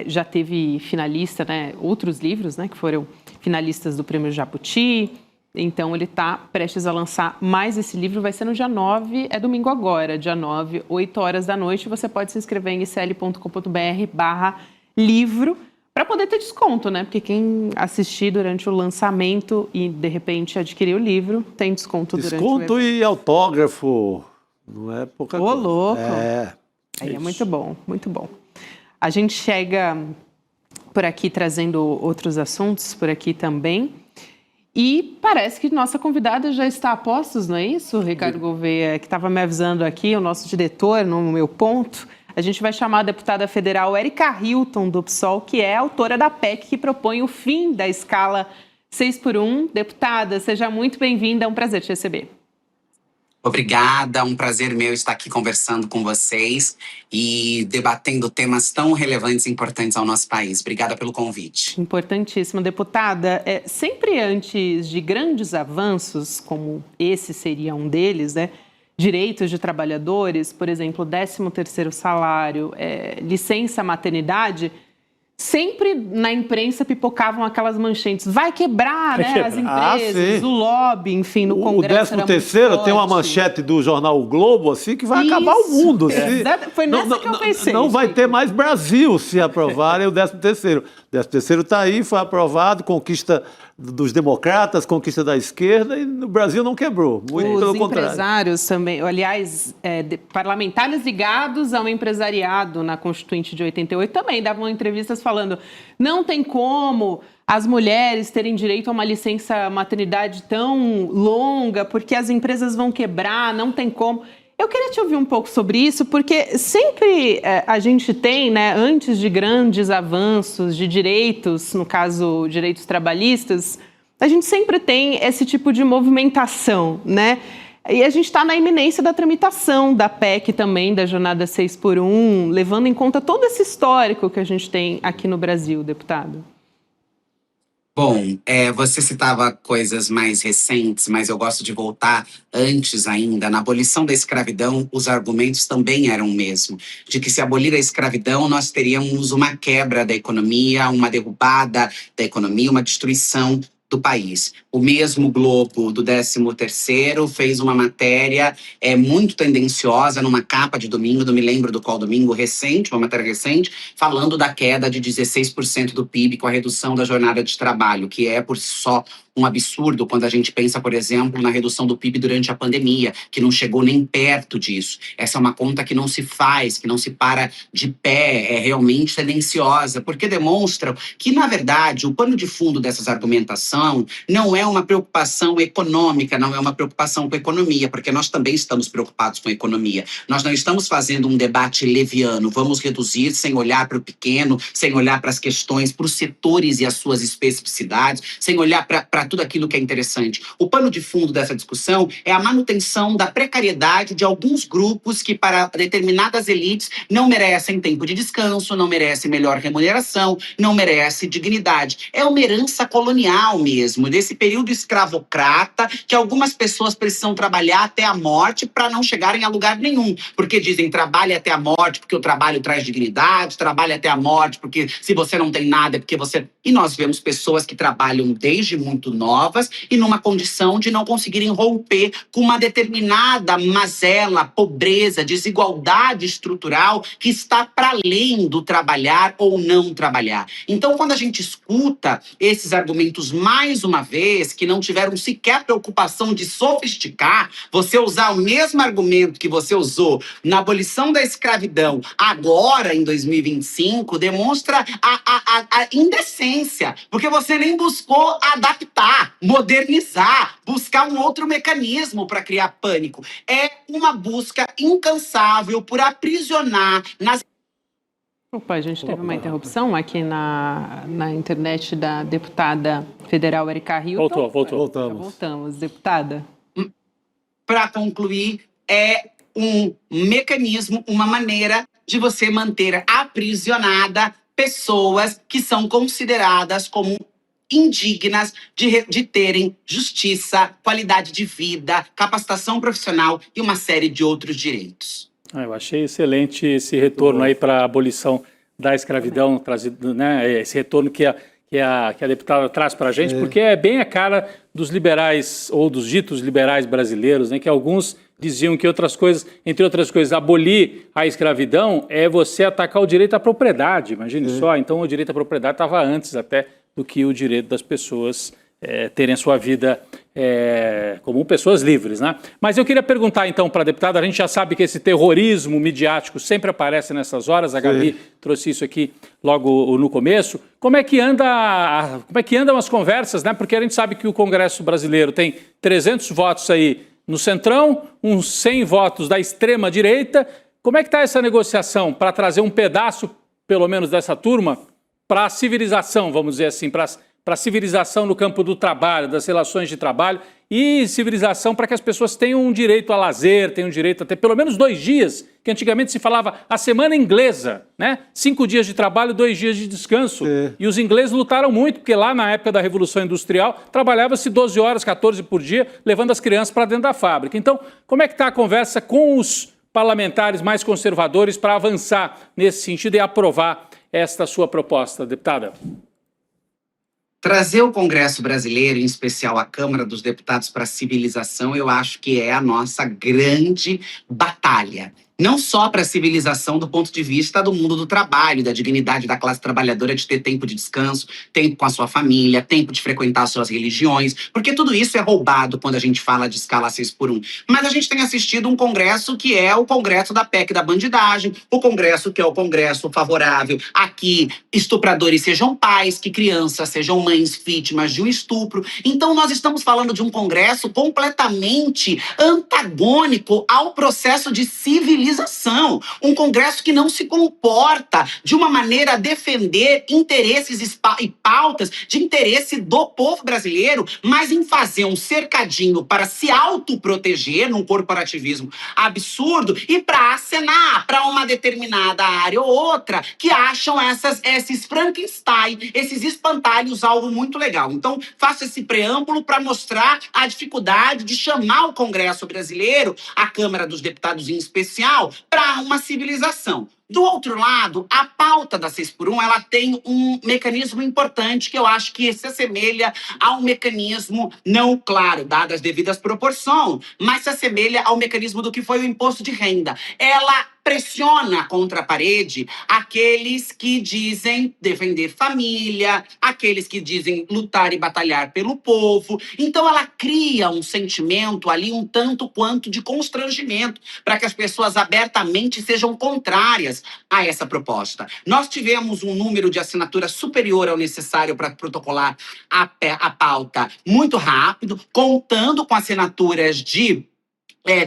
S3: já teve finalista, né? Outros livros, né? Que foram finalistas do Prêmio Jabuti. Então, ele está prestes a lançar mais esse livro. Vai ser no dia 9, é domingo agora, dia 9, 8 horas da noite. Você pode se inscrever em icl.com.br/livro para poder ter desconto, né? Porque quem assistir durante o lançamento e, de repente, adquirir o livro, tem desconto durante o
S4: Desconto e autógrafo. Não é pouca
S3: Ô,
S4: coisa.
S3: louco.
S4: É.
S3: Aí é muito bom, muito bom. A gente chega por aqui trazendo outros assuntos, por aqui também. E parece que nossa convidada já está a postos, não é isso, Ricardo Gouveia, que estava me avisando aqui, o nosso diretor, no meu ponto. A gente vai chamar a deputada federal Érica Hilton, do PSOL, que é autora da PEC que propõe o fim da escala 6x1. Deputada, seja muito bem-vinda, é um prazer te receber.
S7: Obrigada, um prazer meu estar aqui conversando com vocês e debatendo temas tão relevantes e importantes ao nosso país. Obrigada pelo convite.
S3: Importantíssimo, deputada. Sempre antes de grandes avanços, como esse seria um deles, né? Direitos de trabalhadores, por exemplo, 13º salário, licença maternidade, sempre na imprensa pipocavam aquelas manchetes. Vai quebrar, né, as empresas, o lobby, enfim, no Congresso.
S4: O 13º tem uma manchete do jornal O Globo, assim, que vai acabar o mundo.
S3: Foi nessa que eu pensei.
S4: Não vai ter mais Brasil se aprovarem o 13º. O 13º está aí, foi aprovado, conquista dos democratas, conquista da esquerda, e no Brasil não quebrou. Muito pelo contrário. Os
S3: empresários também, aliás, parlamentares ligados ao empresariado na Constituinte de 88 também davam entrevistas falando não tem como as mulheres terem direito a uma licença maternidade tão longa, porque as empresas vão quebrar, não tem como. Eu queria te ouvir um pouco sobre isso, porque sempre a gente tem, né, antes de grandes avanços de direitos, no caso, direitos trabalhistas, a gente sempre tem esse tipo de movimentação, né? E a gente está na iminência da tramitação da PEC também, da jornada 6x1, levando em conta todo esse histórico que a gente tem aqui no Brasil, deputado.
S7: Bom, você citava coisas mais recentes, mas eu gosto de voltar antes ainda. Na abolição da escravidão, os argumentos também eram o mesmo. De que se abolir a escravidão, nós teríamos uma quebra da economia, uma derrubada da economia, uma destruição do país. O mesmo Globo do 13º fez uma matéria muito tendenciosa numa capa de domingo, não me lembro do qual domingo, recente, uma matéria recente, falando da queda de 16% do PIB com a redução da jornada de trabalho, que é por si só um absurdo quando a gente pensa, por exemplo, na redução do PIB durante a pandemia, que não chegou nem perto disso. Essa é uma conta que não se faz, que não se para de pé, é realmente tendenciosa, porque demonstram que, na verdade, o pano de fundo dessas argumentações não é uma preocupação econômica, não é uma preocupação com a economia, porque nós também estamos preocupados com a economia. Nós não estamos fazendo um debate leviano, vamos reduzir sem olhar para o pequeno, sem olhar para as questões, para os setores e as suas especificidades, sem olhar para tudo aquilo que é interessante. O pano de fundo dessa discussão é a manutenção da precariedade de alguns grupos que, para determinadas elites, não merecem tempo de descanso, não merecem melhor remuneração, não merecem dignidade. É uma herança colonial mesmo, desse período escravocrata, que algumas pessoas precisam trabalhar até a morte para não chegarem a lugar nenhum. Porque dizem, trabalhe até a morte, porque o trabalho traz dignidade, trabalhe até a morte, porque se você não tem nada, é porque você... E nós vemos pessoas que trabalham desde muito novas e numa condição de não conseguirem romper com uma determinada mazela, pobreza, desigualdade estrutural que está para além do trabalhar ou não trabalhar. Então, quando a gente escuta esses argumentos mais uma vez, que não tiveram sequer preocupação de sofisticar, você usar o mesmo argumento que você usou na abolição da escravidão agora, em 2025, demonstra a indecência, porque você nem buscou adaptar, modernizar, buscar um outro mecanismo para criar pânico. É uma busca incansável por aprisionar nas...
S3: Opa, a gente teve uma interrupção aqui na internet da deputada federal Erika Hilton. Voltamos, deputada.
S7: Para concluir, é um mecanismo, uma maneira de você manter aprisionada pessoas que são consideradas como indignas de terem justiça, qualidade de vida, capacitação profissional e uma série de outros direitos.
S6: Eu achei excelente esse retorno aí para a abolição da escravidão, trazido, né? Esse retorno que a deputada traz para a gente, porque é bem a cara dos liberais, ou dos ditos liberais brasileiros, né? Que alguns diziam que entre outras coisas, abolir a escravidão é você atacar o direito à propriedade, imagine só. Então o direito à propriedade estava antes até do que o direito das pessoas terem a sua vida como pessoas livres, né? Mas eu queria perguntar então para a deputada, a gente já sabe que esse terrorismo midiático sempre aparece nessas horas, a Gabi trouxe isso aqui logo no começo. Como é que andam as conversas, né? Porque a gente sabe que o Congresso brasileiro tem 300 votos aí no Centrão, uns 100 votos da extrema-direita. Como é que está essa negociação para trazer um pedaço, pelo menos, dessa turma para a civilização, vamos dizer assim, para a civilização no campo do trabalho, das relações de trabalho e civilização para que as pessoas tenham um direito a lazer, tenham direito a ter pelo menos 2 dias, que antigamente se falava a semana inglesa, né? 5 dias de trabalho, 2 dias de descanso. E os ingleses lutaram muito, porque lá na época da Revolução Industrial trabalhava-se 12 horas, 14 por dia, levando as crianças para dentro da fábrica. Então, como é que está a conversa com os parlamentares mais conservadores para avançar nesse sentido e aprovar esta sua proposta, deputada?
S7: Trazer o Congresso brasileiro, em especial a Câmara dos Deputados, para a civilização, eu acho que é a nossa grande batalha. Não só para a civilização do ponto de vista do mundo do trabalho, da dignidade da classe trabalhadora de ter tempo de descanso, tempo com a sua família, tempo de frequentar suas religiões, porque tudo isso é roubado quando a gente fala de escala 6x1. Mas a gente tem assistido um congresso que é o congresso da PEC da bandidagem, o congresso que é o congresso favorável a que estupradores sejam pais, que crianças sejam mães vítimas de um estupro. Então nós estamos falando de um congresso completamente antagônico ao processo de civilização. Um Congresso que não se comporta de uma maneira a defender interesses e pautas de interesse do povo brasileiro, mas em fazer um cercadinho para se autoproteger num corporativismo absurdo e para acenar para uma determinada área ou outra que acham esses Frankenstein, esses espantalhos, algo muito legal. Então, faço esse preâmbulo para mostrar a dificuldade de chamar o Congresso brasileiro, a Câmara dos Deputados em especial, para uma civilização. Do outro lado, a pauta da 6x1, ela tem um mecanismo importante que eu acho que se assemelha a um mecanismo, não, claro, dadas as devidas proporções, mas se assemelha ao mecanismo do que foi o imposto de renda. Ela pressiona contra a parede aqueles que dizem defender família, aqueles que dizem lutar e batalhar pelo povo. Então ela cria um sentimento ali um tanto quanto de constrangimento para que as pessoas abertamente sejam contrárias a essa proposta. Nós tivemos um número de assinaturas superior ao necessário para protocolar a pauta muito rápido, contando com assinaturas de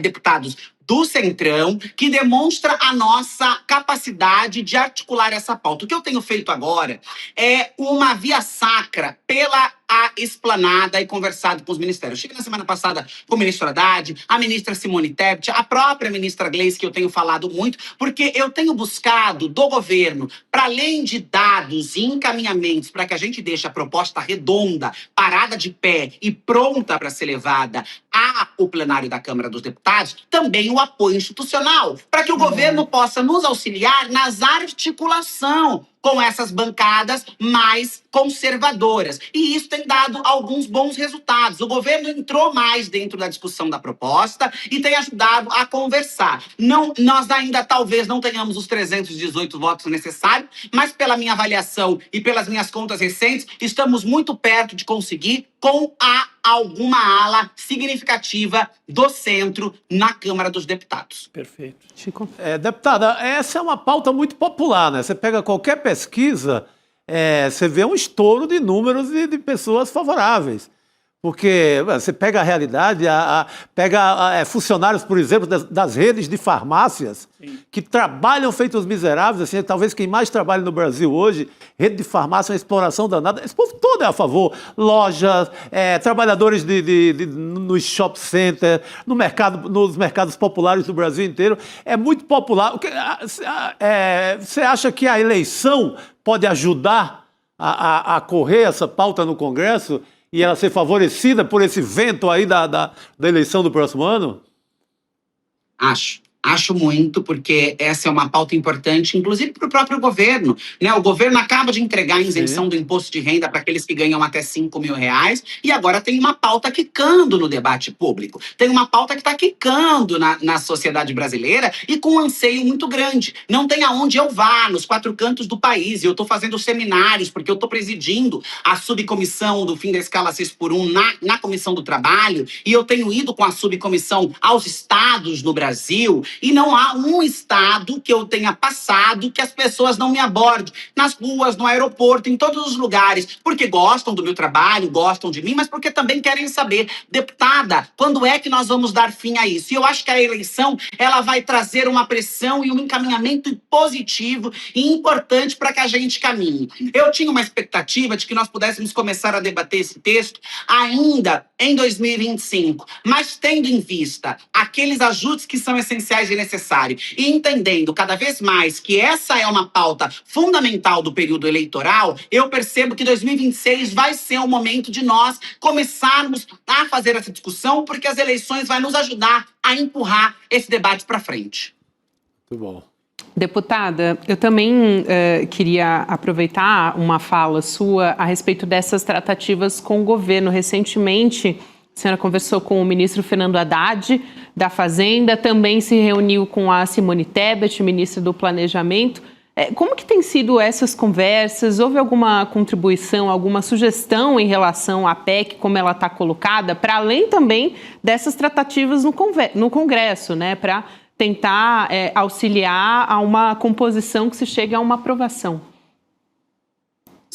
S7: deputados do Centrão, que demonstra a nossa capacidade de articular essa pauta. O que eu tenho feito agora é uma via sacra pela a esplanada e conversado com os ministérios. Cheguei na semana passada com o ministro Haddad, a ministra Simone Tebet, a própria ministra Gleice, que eu tenho falado muito, porque eu tenho buscado do governo, para além de dados e encaminhamentos, para que a gente deixe a proposta redonda, parada de pé e pronta para ser levada ao plenário da Câmara dos Deputados, também o apoio institucional, para que o governo possa nos auxiliar nas articulação com essas bancadas mais conservadoras. E isso tem dado alguns bons resultados. O governo entrou mais dentro da discussão da proposta e tem ajudado a conversar. Nós ainda talvez não tenhamos os 318 votos necessários, mas pela minha avaliação e pelas minhas contas recentes, estamos muito perto de conseguir com alguma ala significativa do centro na Câmara dos Deputados.
S6: Perfeito.
S3: Chico.
S4: Deputada, essa é uma pauta muito popular, né? Você pega qualquer pesquisa, você vê um estouro de números de pessoas favoráveis. Porque você pega a realidade, pega funcionários, por exemplo, das redes de farmácias, sim, que trabalham feitos miseráveis, assim, talvez quem mais trabalha no Brasil hoje, rede de farmácia, uma exploração danada. Esse povo todo é a favor. Lojas, trabalhadores nos shopping center, nos mercados populares do Brasil inteiro. É muito popular. Você acha que a eleição pode ajudar a correr essa pauta no Congresso e ela ser favorecida por esse vento aí da eleição do próximo ano?
S7: Acho muito, porque essa é uma pauta importante, inclusive para o próprio governo, né? O governo acaba de entregar a isenção do imposto de renda para aqueles que ganham até R$5.000 e agora tem uma pauta quicando no debate público. Tem uma pauta que está quicando na sociedade brasileira e com um anseio muito grande. Não tem aonde eu vá, nos 4 cantos do país. Eu estou fazendo seminários, porque eu estou presidindo a subcomissão do fim da escala 6x1 na Comissão do Trabalho, e eu tenho ido com a subcomissão aos estados no Brasil. E não há um estado que eu tenha passado que as pessoas não me abordem. Nas ruas, no aeroporto, em todos os lugares. Porque gostam do meu trabalho, gostam de mim, mas porque também querem saber, deputada, quando é que nós vamos dar fim a isso? E eu acho que a eleição, ela vai trazer uma pressão e um encaminhamento positivo e importante para que a gente caminhe. Eu tinha uma expectativa de que nós pudéssemos começar a debater esse texto ainda em 2025, mas tendo em vista aqueles ajustes que são essenciais e necessários, e entendendo cada vez mais que essa é uma pauta fundamental do período eleitoral, eu percebo que 2026 vai ser o momento de nós começarmos a fazer essa discussão, porque as eleições vão nos ajudar a empurrar esse debate para frente.
S4: Muito bom.
S3: Deputada, eu também queria aproveitar uma fala sua a respeito dessas tratativas com o governo. Recentemente, a senhora conversou com o ministro Fernando Haddad, da Fazenda, também se reuniu com a Simone Tebet, ministra do Planejamento. Como que têm sido essas conversas? Houve alguma contribuição, alguma sugestão em relação à PEC, como ela está colocada, para além também dessas tratativas no Congresso, né, para tentar auxiliar a uma composição que se chegue a uma aprovação?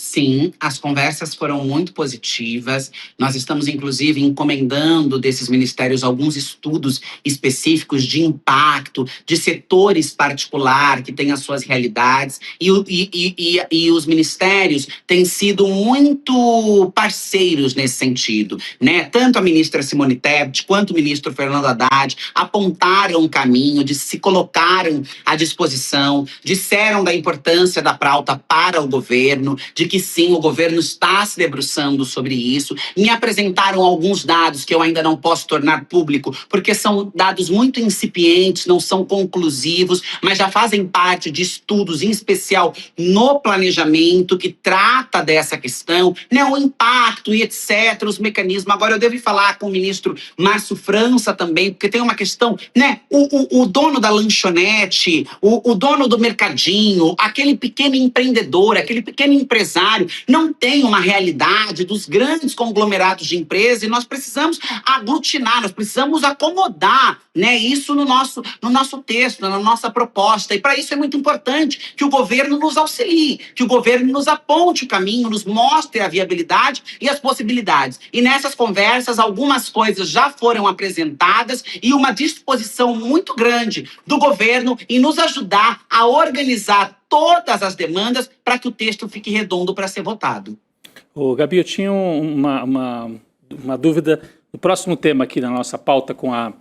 S7: Sim, as conversas foram muito positivas. Nós estamos, inclusive, encomendando desses ministérios alguns estudos específicos de impacto, de setores particulares que têm as suas realidades. E os ministérios têm sido muito parceiros nesse sentido, né? Tanto a ministra Simone Tebet quanto o ministro Fernando Haddad apontaram um caminho, se colocaram à disposição, disseram da importância da pauta para o governo, de que sim, o governo está se debruçando sobre isso. Me apresentaram alguns dados que eu ainda não posso tornar público, porque são dados muito incipientes, não são conclusivos, mas já fazem parte de estudos, em especial no planejamento, que trata dessa questão, né, o impacto e etc., os mecanismos. Agora, eu devo falar com o ministro Márcio França também, porque tem uma questão, né, o dono da lanchonete, o dono do mercadinho, aquele pequeno empreendedor, aquele pequeno empresário, não tem uma realidade dos grandes conglomerados de empresa, e nós precisamos aglutinar, nós precisamos acomodar, né, isso no nosso texto, na nossa proposta. E para isso é muito importante que o governo nos auxilie, que o governo nos aponte o caminho, nos mostre a viabilidade e as possibilidades. E nessas conversas, algumas coisas já foram apresentadas e uma disposição muito grande do governo em nos ajudar a organizar todas as demandas para que o texto fique redondo para ser votado.
S6: Ô, Gabi, eu tinha uma dúvida no próximo tema aqui na nossa pauta com a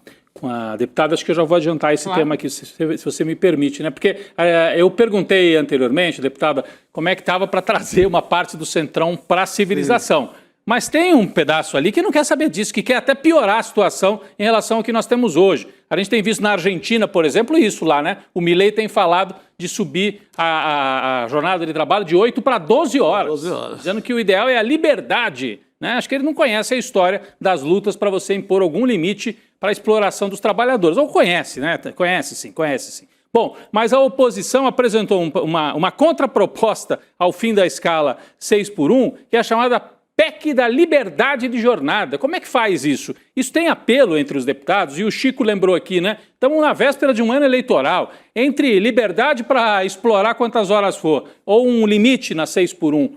S6: deputada. Acho que eu já vou adiantar esse tema aqui, se você me permite, né? Porque eu perguntei anteriormente, deputada, como é que estava para trazer uma parte do Centrão para a civilização. Sim. Mas tem um pedaço ali que não quer saber disso, que quer até piorar a situação em relação ao que nós temos hoje. A gente tem visto na Argentina, por exemplo, isso lá, né? O Milei tem falado de subir a jornada de trabalho de 8 para 12 horas. 12 horas. Dizendo que o ideal é a liberdade, né? Acho que ele não conhece a história das lutas para você impor algum limite para a exploração dos trabalhadores. Ou conhece, né? Conhece sim. Bom, mas a oposição apresentou uma contraproposta ao fim da escala 6x1, que é a chamada PEC da liberdade de jornada. Como é que faz isso? Isso tem apelo entre os deputados, e o Chico lembrou aqui, né? Estamos na véspera de um ano eleitoral. Entre liberdade para explorar quantas horas for, ou um limite na 6x1,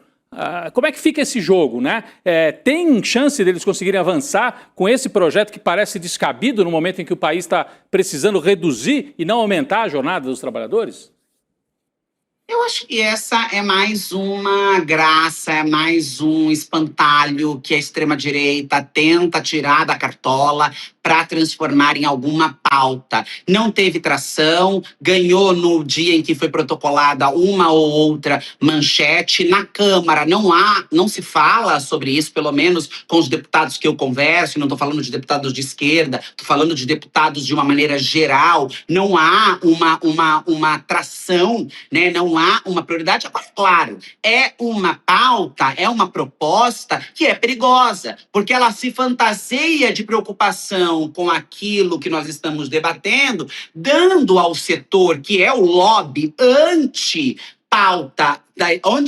S6: como é que fica esse jogo, né? Tem chance deles conseguirem avançar com esse projeto que parece descabido no momento em que o país está precisando reduzir e não aumentar a jornada dos trabalhadores?
S7: Eu acho que essa é mais uma graça, é mais um espantalho que a extrema-direita tenta tirar da cartola para transformar em alguma pauta. Não teve tração, ganhou no dia em que foi protocolada uma ou outra manchete. Na Câmara não se fala sobre isso, pelo menos com os deputados que eu converso, não estou falando de deputados de esquerda, estou falando de deputados de uma maneira geral. Não há uma tração, né? Não há uma prioridade. Agora, claro, é uma pauta, é uma proposta que é perigosa, porque ela se fantaseia de preocupação com aquilo que nós estamos debatendo, dando ao setor, que é o lobby anti-pauta,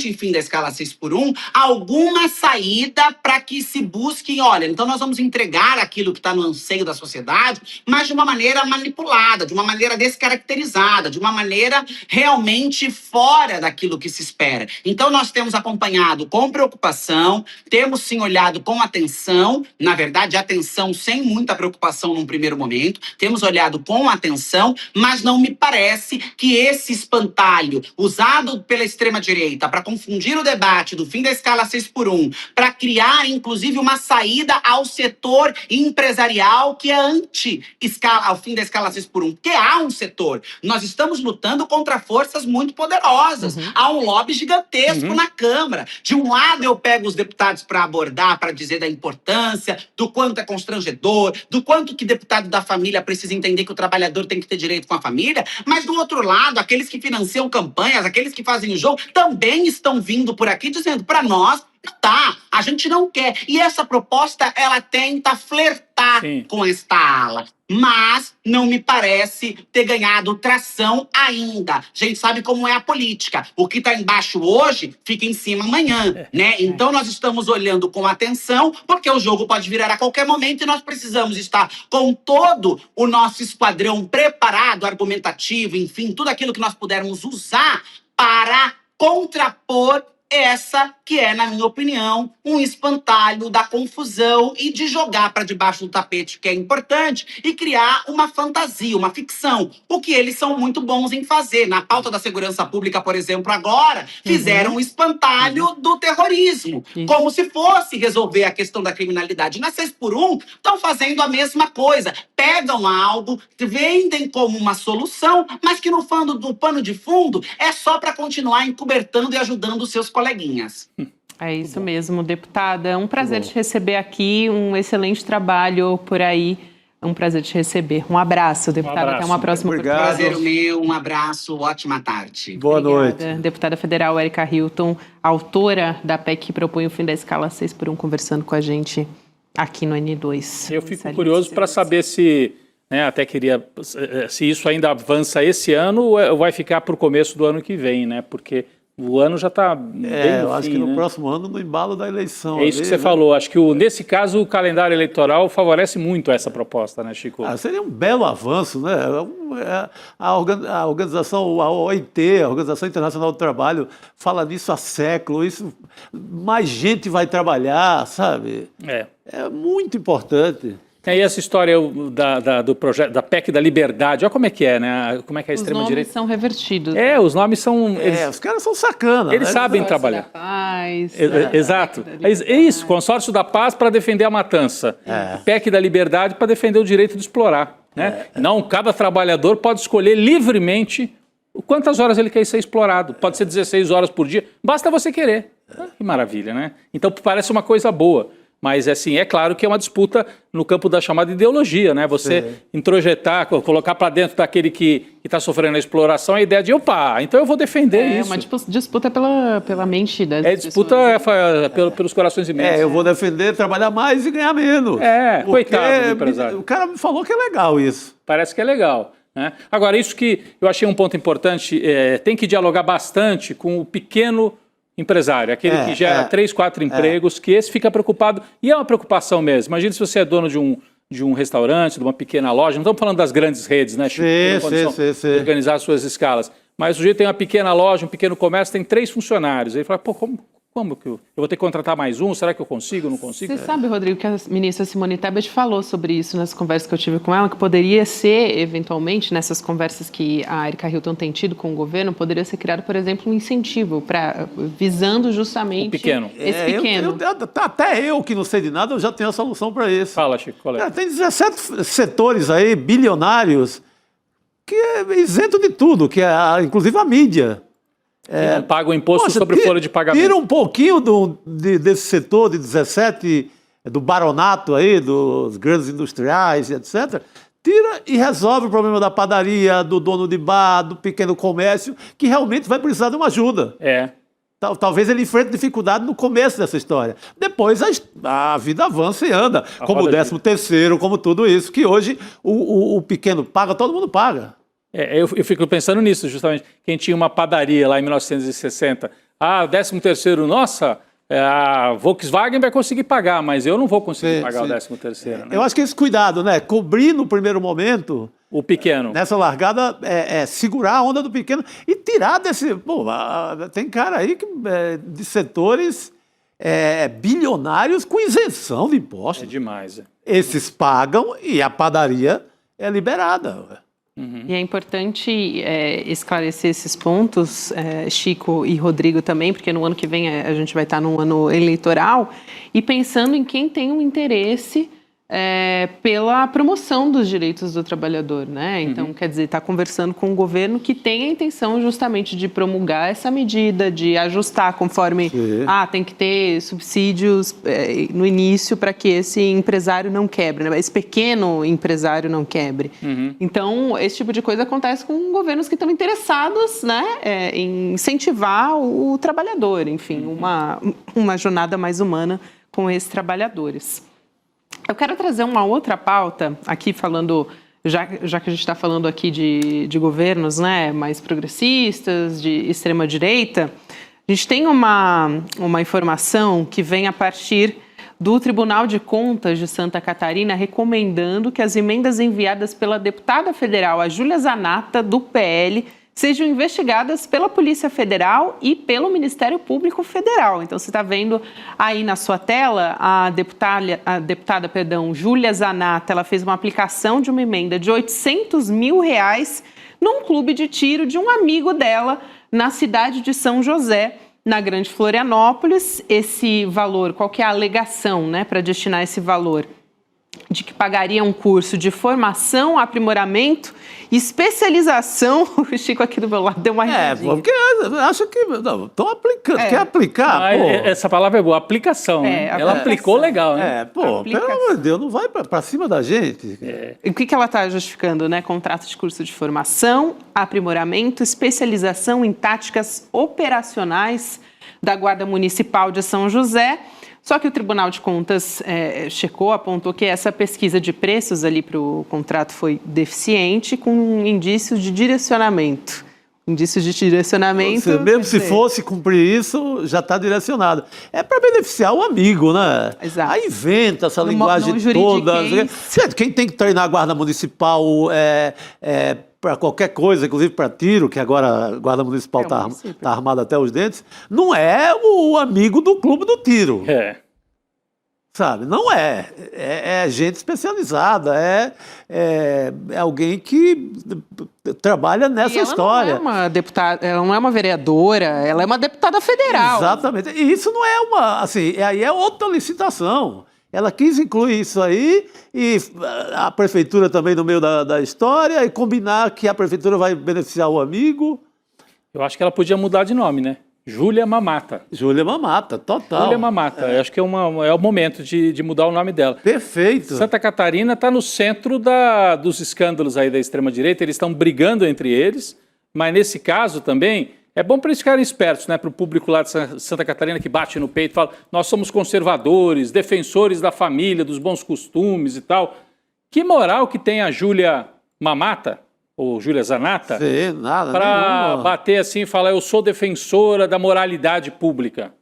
S7: enfim, da escala 6x1, alguma saída para que se busque, olha, então nós vamos entregar aquilo que está no anseio da sociedade, mas de uma maneira manipulada, de uma maneira descaracterizada, de uma maneira realmente fora daquilo que se espera. Então nós temos acompanhado com preocupação, temos sim olhado com atenção, na verdade atenção sem muita preocupação num primeiro momento, temos olhado com atenção, mas não me parece que esse espantalho usado pela extrema-direita para confundir o debate do fim da escala 6x1, para criar, inclusive, uma saída ao setor empresarial que é ao fim da escala 6x1. Porque há um setor. Nós estamos lutando contra forças muito poderosas. Há um lobby gigantesco na Câmara. De um lado, eu pego os deputados para abordar, para dizer da importância, do quanto é constrangedor, do quanto que deputado da família precisa entender que o trabalhador tem que ter direito com a família, mas do outro lado, aqueles que financiam campanhas, aqueles que fazem o jogo, também estão vindo por aqui dizendo para nós, tá, a gente não quer. E essa proposta, ela tenta flertar com esta ala, mas não me parece ter ganhado tração ainda. A gente sabe como é a política. O que está embaixo hoje, fica em cima amanhã, né? Então nós estamos olhando com atenção, porque o jogo pode virar a qualquer momento e nós precisamos estar com todo o nosso esquadrão preparado, argumentativo, enfim, tudo aquilo que nós pudermos usar para contrapor essa que é, na minha opinião, um espantalho da confusão e de jogar para debaixo do tapete, que é importante, e criar uma fantasia, uma ficção, o que eles são muito bons em fazer. Na pauta da segurança pública, por exemplo, agora, fizeram um espantalho do terrorismo, como se fosse resolver a questão da criminalidade. Na 6x1, estão fazendo a mesma coisa. Pegam algo, vendem como uma solução, mas que no pano de fundo é só para continuar encobertando e ajudando os seus colegas coleguinhas.
S3: É isso mesmo, deputada. É um prazer te receber aqui, um excelente trabalho por aí. É um prazer te receber. Um abraço, deputada. Até uma próxima oportunidade.
S7: Prazer meu, um abraço, ótima tarde.
S4: Boa noite.
S3: Deputada federal Erika Hilton, autora da PEC que propõe o fim da escala 6x1, conversando com a gente aqui no N2.
S6: Eu fico curioso para saber se, até queria, se isso ainda avança esse ano ou vai ficar para o começo do ano que vem, né? Porque o ano já está bem no
S4: eu acho
S6: fim,
S4: que no
S6: né?
S4: próximo ano, no embalo da eleição.
S6: É isso que você falou. Acho que nesse caso o calendário eleitoral favorece muito essa proposta, né, Chico?
S4: Seria um belo avanço, né? A organização, a OIT, a Organização Internacional do Trabalho, fala nisso há séculos. Mais gente vai trabalhar, sabe? É muito importante.
S6: E essa história do projeto, da PEC da liberdade, olha como é que é, né? Como é que é a extrema-direita...
S3: Os nomes são revertidos.
S6: Os nomes são...
S4: Os caras são sacana.
S6: Eles sabem trabalhar.
S3: Da Paz,
S6: Exato. É isso, Consórcio da Paz para defender a matança. PEC da liberdade para defender o direito de explorar. Né? Não, cada trabalhador pode escolher livremente quantas horas ele quer ser explorado. Pode ser 16 horas por dia, basta você querer. Que maravilha, né? Então parece uma coisa boa. Mas, assim, é claro que é uma disputa no campo da chamada ideologia, né? Você introjetar, colocar para dentro daquele que está sofrendo a exploração a ideia de, opa, então eu vou defender isso.
S3: É uma disputa pela mente das pessoas.
S6: Disputa pelos corações e mentes.
S4: Eu vou defender trabalhar mais e ganhar menos.
S6: Coitado do empresário.
S4: O cara me falou que é legal isso.
S6: Parece que é legal. Né? Agora, isso que eu achei um ponto importante, tem que dialogar bastante com o pequeno empresário, aquele que gera 3, 4 empregos, que esse fica preocupado, e é uma preocupação mesmo. Imagina se você é dono de um restaurante, de uma pequena loja, não estamos falando das grandes redes, né, Chico?
S4: Sim.
S6: Organizar suas escalas. Mas o sujeito tem uma pequena loja, um pequeno comércio, tem 3 funcionários. Ele fala, como que eu vou ter que contratar mais um? Será que eu consigo, não consigo?
S3: Você sabe, Rodrigo, que a ministra Simone Tebet falou sobre isso nas conversas que eu tive com ela, que poderia ser, eventualmente, nessas conversas que a Erika Hilton tem tido com o governo, poderia ser criado, por exemplo, um incentivo visando justamente
S6: o pequeno.
S3: Esse pequeno.
S4: Até eu, que não sei de nada, eu já tenho a solução para isso.
S6: Fala, Chico, qual é?
S4: Tem 17 setores aí, bilionários, que é isento de tudo, que é inclusive a mídia.
S6: Não paga o imposto sobre folha de pagamento.
S4: Tira um pouquinho desse setor de 17, do baronato aí, dos grandes industriais, etc. Tira e resolve o problema da padaria, do dono de bar, do pequeno comércio, que realmente vai precisar de uma ajuda. Talvez ele enfrente dificuldade no começo dessa história. Depois a vida avança e anda, como o 13º, como tudo isso, que hoje o pequeno paga, todo mundo paga.
S6: Eu fico pensando nisso, justamente. Quem tinha uma padaria lá em 1960, 13º, nossa, a Volkswagen vai conseguir pagar, mas eu não vou conseguir pagar o 13º. Né?
S4: Eu acho que esse cuidado, né? Cobrir no primeiro momento...
S6: O pequeno.
S4: Nessa largada, segurar a onda do pequeno e tirar desse... tem cara aí de setores bilionários com isenção de impostos.
S6: É demais.
S4: Esses pagam e a padaria é liberada.
S3: E é importante esclarecer esses pontos, Chico e Rodrigo também, porque no ano que vem a gente vai estar num ano eleitoral, e pensando em quem tem um interesse pela promoção dos direitos do trabalhador, né? Então, quer dizer, está conversando com um governo que tem a intenção justamente de promulgar essa medida, de ajustar conforme, tem que ter subsídios no início para que esse empresário não quebre, né? Esse pequeno empresário não quebre. Então, esse tipo de coisa acontece com governos que estão interessados, né, em incentivar o trabalhador, enfim, uma jornada mais humana com esses trabalhadores. Eu quero trazer uma outra pauta aqui falando, já que a gente está falando aqui de governos, né, mais progressistas, de extrema-direita. A gente tem uma informação que vem a partir do Tribunal de Contas de Santa Catarina recomendando que as emendas enviadas pela deputada federal, a Júlia Zanatta, do PL, sejam investigadas pela Polícia Federal e pelo Ministério Público Federal. Então, você está vendo aí na sua tela a deputada Júlia Zanatta, ela fez uma aplicação de uma emenda de R$800 mil num clube de tiro de um amigo dela na cidade de São José, na Grande Florianópolis. Esse valor, qual que é a alegação, né, para destinar esse valor? de que pagaria um curso de formação, aprimoramento e especialização. O Chico aqui do meu lado deu uma risadinha.
S4: Porque acho que estão aplicando. Quer aplicar? Pô.
S6: Essa palavra é boa, aplicação. Né? Ela aplicou legal, né?
S4: Pelo amor de Deus, não vai para cima da gente.
S3: E o que ela está justificando, né? Contrato de curso de formação, aprimoramento, especialização em táticas operacionais da Guarda Municipal de São José. Só que o Tribunal de Contas apontou que essa pesquisa de preços ali para o contrato foi deficiente, com indícios de direcionamento. Indícios de direcionamento...
S4: Mesmo se fosse cumprir isso, já está direcionado. É para beneficiar o amigo, né?
S3: Exato.
S4: Aí inventa essa linguagem toda. Quem tem que treinar a Guarda Municipal para qualquer coisa, inclusive para tiro, que agora a Guarda Municipal está armada até os dentes, não é o amigo do clube do tiro. Sabe? Não é. É gente especializada, é alguém que trabalha nessa história.
S3: Não é uma deputada, ela não é uma vereadora, ela é uma deputada federal.
S4: Exatamente. E isso não é uma... Assim, aí é outra licitação. Ela quis incluir isso aí e a prefeitura também no meio da história e combinar que a prefeitura vai beneficiar o amigo.
S6: Eu acho que ela podia mudar de nome, né? Júlia Mamata.
S4: Júlia Mamata, total.
S6: Júlia Mamata. Eu acho que é o momento de mudar o nome dela.
S4: Perfeito.
S6: Santa Catarina está no centro dos escândalos aí da extrema-direita. Eles estão brigando entre eles, mas nesse caso também... É bom para eles ficarem espertos, né? Para o público lá de Santa Catarina que bate no peito e fala: nós somos conservadores, defensores da família, dos bons costumes e tal. Que moral que tem a Júlia Mamata, ou Júlia Zanata, para bater assim e falar: eu sou defensora da moralidade pública.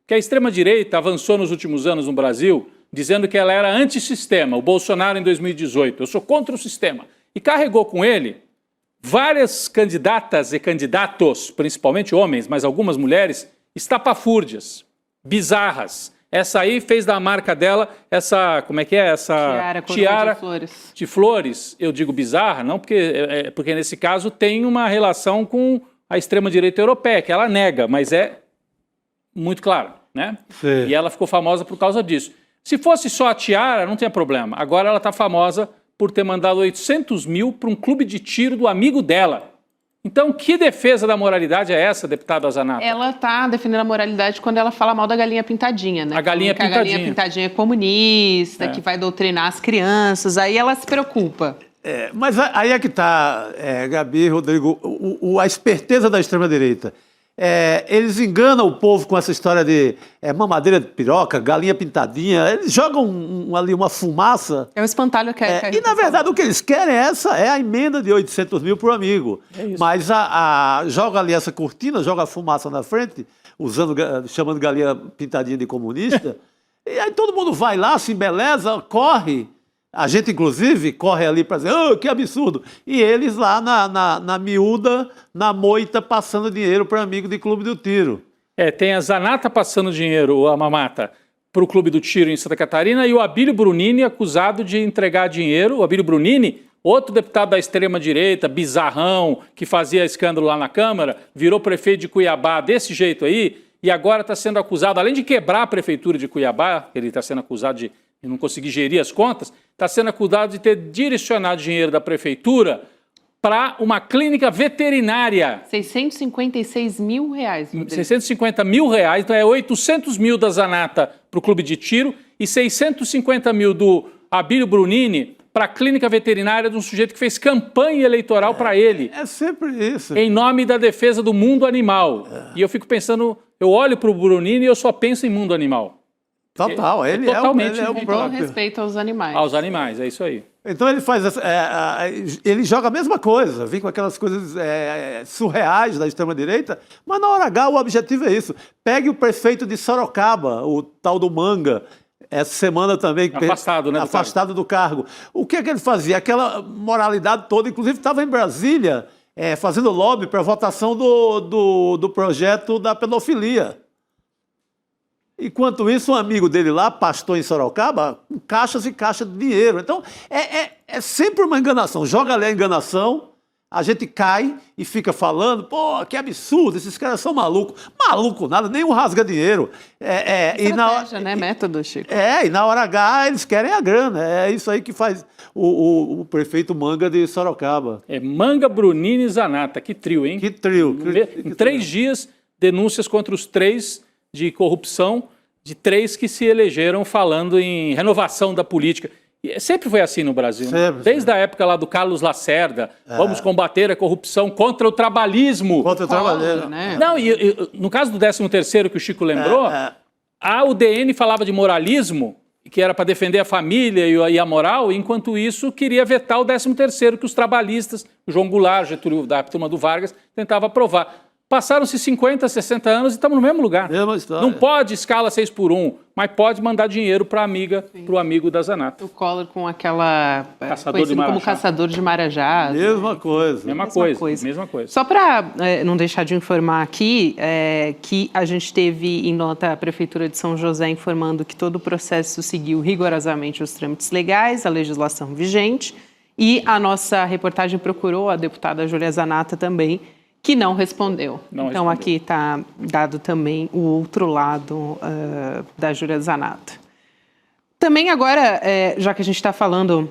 S6: Que a extrema-direita avançou nos últimos anos no Brasil dizendo que ela era antissistema, o Bolsonaro em 2018. Eu sou contra o sistema. E carregou com ele várias candidatas e candidatos, principalmente homens, mas algumas mulheres, estapafúrdias, bizarras. Essa aí fez da marca dela essa, como é que é? Essa tiara de flores. Eu digo bizarra, não porque nesse caso tem uma relação com a extrema-direita europeia, que ela nega, mas é muito claro, né? Sim. E ela ficou famosa por causa disso. Se fosse só a tiara, não tinha problema. Agora ela está famosa por ter mandado 800 mil para um clube de tiro do amigo dela. Então, que defesa da moralidade é essa, deputada Zanata?
S3: Ela está defendendo a moralidade quando ela fala mal da galinha pintadinha, né?
S6: A galinha pintadinha.
S3: A galinha pintadinha é comunista, que vai doutrinar as crianças, aí ela se preocupa.
S4: Mas aí é que está, Gabi, Rodrigo, a esperteza da extrema-direita. Eles enganam o povo com essa história de mamadeira de piroca, galinha pintadinha. Eles jogam ali uma fumaça.
S3: É o espantalho que é.
S4: E, na verdade, o que eles querem é a emenda de 800 mil para o amigo. Mas joga ali essa cortina, joga a fumaça na frente, chamando galinha pintadinha de comunista. E aí todo mundo vai lá, se embeleza, corre. A gente, inclusive, corre ali para dizer, que absurdo. E eles lá na miúda, na moita, passando dinheiro para amigo de clube do tiro.
S6: Tem a Zanata passando dinheiro, a Mamata, para o clube do tiro em Santa Catarina e o Abílio Brunini acusado de entregar dinheiro. O Abílio Brunini, outro deputado da extrema-direita, bizarrão, que fazia escândalo lá na Câmara, virou prefeito de Cuiabá desse jeito aí e agora está sendo acusado, além de quebrar a prefeitura de Cuiabá, ele está sendo acusado de não conseguir gerir as contas, está sendo acusado de ter direcionado dinheiro da prefeitura para uma clínica veterinária.
S3: 656 mil reais.
S6: 650 mil reais, então 800 mil da Zanata para o clube de tiro e 650 mil do Abílio Brunini para a clínica veterinária de um sujeito que fez campanha eleitoral para ele.
S4: É sempre isso.
S6: Em nome da defesa do mundo animal. E eu fico pensando, eu olho para o Brunini e eu só penso em mundo animal.
S4: Total, ele
S3: totalmente
S4: é o próprio.
S3: respeito aos animais.
S6: Aos animais, é isso aí.
S4: Então ele faz ele joga a mesma coisa, vem com aquelas coisas surreais da extrema-direita, mas na hora H o objetivo é isso. Pegue o prefeito de Sorocaba, o tal do Manga, essa semana também...
S6: Afastado, né?
S4: Afastado do cargo. O que é que ele fazia? Aquela moralidade toda, inclusive estava em Brasília, fazendo lobby para a votação do projeto da pedofilia. Enquanto isso, um amigo dele lá, pastor em Sorocaba, com caixas e caixas de dinheiro. Então, é sempre uma enganação. Joga ali a enganação, A gente cai e fica falando, pô, que absurdo, esses caras são malucos. Maluco nada, nenhum rasga dinheiro.
S3: Estratégia, né? Método, Chico.
S4: E na hora H eles querem a grana. É isso aí que faz o prefeito Manga de Sorocaba.
S6: Manga, Brunini e Zanata, que trio, hein?
S4: Que trio.
S6: Em 3 dias, denúncias contra os 3 de corrupção, de 3 que se elegeram falando em renovação da política. E sempre foi assim no Brasil,
S4: sempre,
S6: desde a época lá do Carlos Lacerda, vamos combater a corrupção contra o trabalhismo.
S4: Contra o trabalheiro.
S3: Né?
S6: Não, no caso do 13º que o Chico lembrou, a UDN falava de moralismo, que era para defender a família e a moral, enquanto isso queria vetar o 13º que os trabalhistas, o João Goulart, Getúlio, da turma do Vargas, tentava aprovar. Passaram-se 50, 60 anos e estamos no mesmo lugar.
S4: Mesma história.
S6: Não pode escala 6x1, mas pode mandar dinheiro para o amigo da Zanata.
S3: O Collor com aquela...
S6: Caçador de
S3: conhecido como
S6: Marajá.
S3: caçador de Marajá.
S4: Mesma coisa.
S6: Mesma coisa.
S3: Só para não deixar de informar aqui, que a gente teve em nota a Prefeitura de São José informando que todo o processo seguiu rigorosamente os trâmites legais, a legislação vigente, e a nossa reportagem procurou a deputada Júlia Zanata também, que não respondeu. Então, aqui está dado também o outro lado da Júlia Zanata. Também agora, já que a gente está falando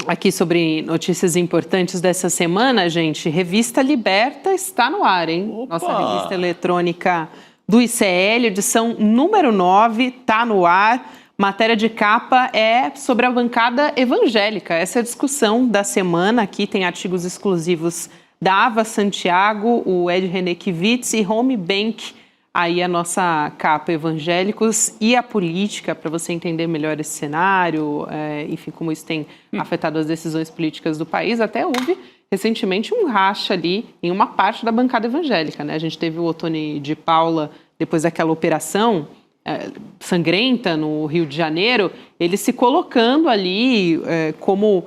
S3: aqui sobre notícias importantes dessa semana, gente, Revista Liberta está no ar, hein?
S4: Opa!
S3: Nossa revista eletrônica do ICL, edição número 9, está no ar. Matéria de capa é sobre a bancada evangélica. Essa é a discussão da semana. Aqui tem artigos exclusivos da Ava Santiago, o Ed René Kivitz e Home Bank, aí a nossa capa Evangélicos e a política, para você entender melhor esse cenário, enfim, como isso tem afetado as decisões políticas do país. Até houve recentemente um racha ali em uma parte da bancada evangélica, né? A gente teve o Othony de Paula, depois daquela operação sangrenta no Rio de Janeiro, ele se colocando ali como...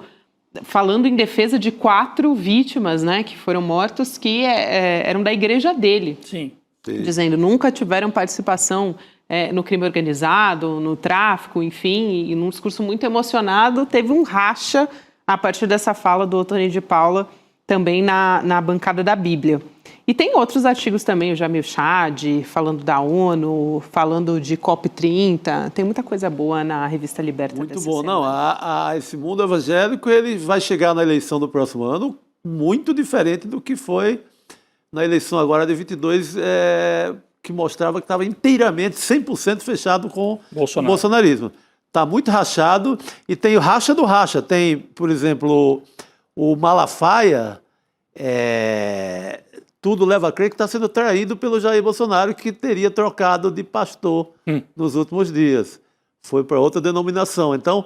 S3: falando em defesa de 4 vítimas, né, que foram mortos, que eram da igreja dele.
S6: Sim.
S3: Dizendo, nunca tiveram participação no crime organizado, no tráfico, enfim, e num discurso muito emocionado, teve um racha a partir dessa fala do Othony de Paula, também na bancada da Bíblia. E tem outros artigos também, o Jamil Chad, falando da ONU, falando de COP30, tem muita coisa boa na Revista Liberta.
S4: Muito bom. Não, esse mundo evangélico ele vai chegar na eleição do próximo ano muito diferente do que foi na eleição agora de 22, que mostrava que estava inteiramente, 100% fechado com o bolsonarismo. Está muito rachado e tem o racha do racha. Tem, por exemplo, o Malafaia... tudo leva a crer que está sendo traído pelo Jair Bolsonaro, que teria trocado de pastor nos últimos dias. Foi para outra denominação. Então,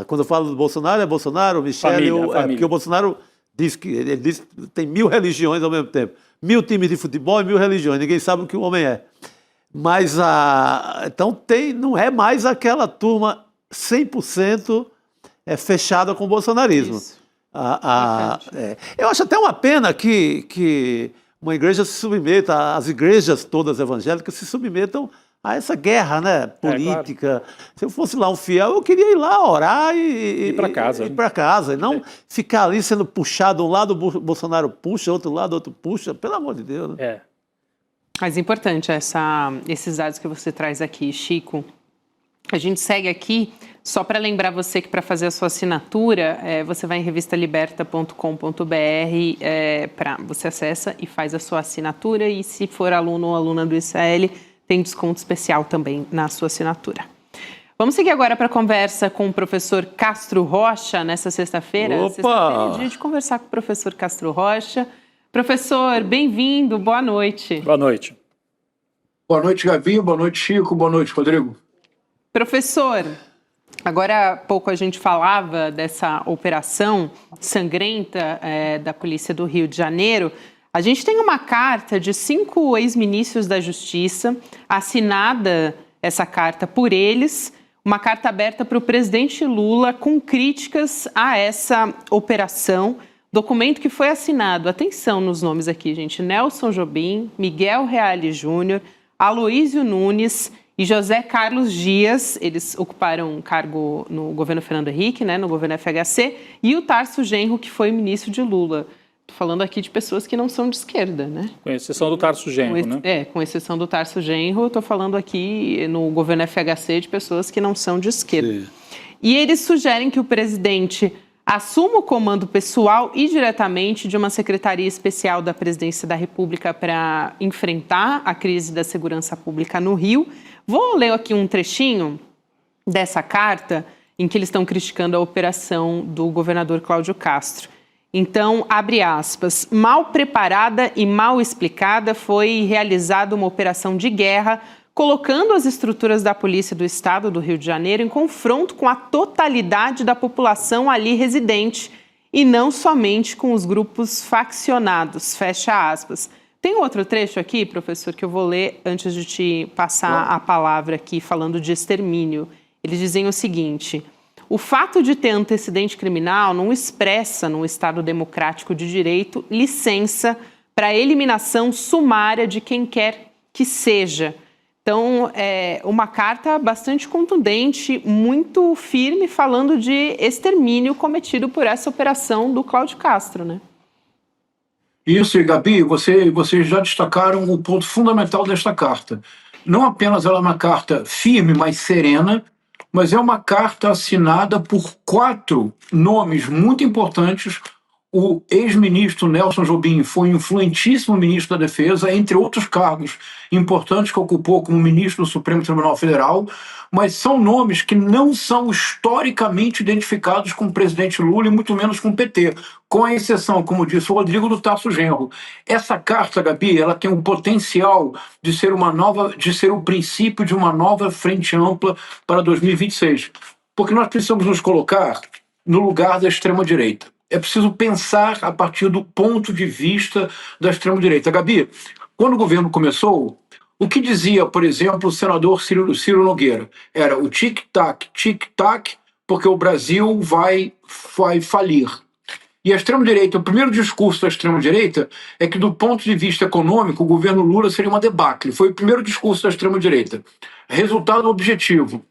S4: quando eu falo do Bolsonaro, é Bolsonaro, Michele... Porque o Bolsonaro diz que tem 1000 religiões ao mesmo tempo. 1000 times de futebol e 1000 religiões. Ninguém sabe o que o homem é. Mas, então, não é mais aquela turma 100% fechada com o bolsonarismo. Isso. Eu acho até uma pena que uma igreja se submeta, as igrejas todas evangélicas se submetam a essa guerra, né, política. Claro. Se eu fosse lá um fiel, eu queria ir lá orar e ir para casa. E não ficar ali sendo puxado, um lado o Bolsonaro puxa, outro lado outro puxa, pelo amor de Deus. Né?
S3: Mas importante esses dados que você traz aqui, Chico. A gente segue aqui, só para lembrar você que para fazer a sua assinatura, você vai em revistaliberta.com.br, você acessa e faz a sua assinatura, e se for aluno ou aluna do ICL, tem desconto especial também na sua assinatura. Vamos seguir agora para a conversa com o professor Castro Rocha, nessa sexta-feira.
S4: Opa!
S3: Sexta-feira é dia de conversar com o professor Castro Rocha. Professor, bem-vindo, boa noite.
S6: Boa noite.
S8: Boa noite, Gabi, boa noite, Chico, boa noite, Rodrigo.
S3: Professor, agora há pouco a gente falava dessa operação sangrenta da Polícia do Rio de Janeiro. A gente tem uma carta de 5 ex-ministros da Justiça, assinada essa carta por eles, uma carta aberta para o presidente Lula com críticas a essa operação. Documento que foi assinado, atenção nos nomes aqui, gente, Nelson Jobim, Miguel Reale Júnior, Aloísio Nunes e José Carlos Dias. Eles ocuparam um cargo no governo Fernando Henrique, né, no governo FHC, e o Tarso Genro, que foi ministro de Lula. Estou falando aqui de pessoas que não são de esquerda, né?
S6: Com exceção do Tarso Genro, né?
S3: Com exceção do Tarso Genro, estou falando aqui no governo FHC de pessoas que não são de esquerda. Sim. E eles sugerem que o presidente assuma o comando pessoal e diretamente de uma secretaria especial da Presidência da República para enfrentar a crise da segurança pública no Rio. Vou ler aqui um trechinho dessa carta em que eles estão criticando a operação do governador Cláudio Castro. Então, abre aspas, mal preparada e mal explicada foi realizada uma operação de guerra, colocando as estruturas da Polícia do Estado do Rio de Janeiro em confronto com a totalidade da população ali residente e não somente com os grupos faccionados, fecha aspas. Tem outro trecho aqui, professor, que eu vou ler antes de te passar a palavra aqui, falando de extermínio. Eles dizem o seguinte: o fato de ter antecedente criminal não expressa, num Estado democrático de direito, licença para a eliminação sumária de quem quer que seja. Então, é uma carta bastante contundente, muito firme, falando de extermínio cometido por essa operação do Cláudio Castro, né?
S8: Isso, e Gabi, vocês já destacaram o ponto fundamental desta carta. Não apenas ela é uma carta firme, mas serena, mas é uma carta assinada por 4 nomes muito importantes. O ex-ministro Nelson Jobim foi um influentíssimo ministro da Defesa, entre outros cargos importantes que ocupou como ministro do Supremo Tribunal Federal, mas são nomes que não são historicamente identificados com o presidente Lula e muito menos com o PT, com a exceção, como disse o Rodrigo, do Tarso Genro. Essa carta, Gabi, ela tem um potencial de ser o princípio de uma nova frente ampla para 2026, porque nós precisamos nos colocar no lugar da extrema-direita. É preciso pensar a partir do ponto de vista da extrema-direita. Gabi, quando o governo começou, o que dizia, por exemplo, o senador Ciro Nogueira? Era o tic-tac, porque o Brasil vai falir. E a extrema-direita, o primeiro discurso da extrema-direita é que, do ponto de vista econômico, o governo Lula seria uma debacle. Foi o primeiro discurso da extrema-direita. Resultado objetivo: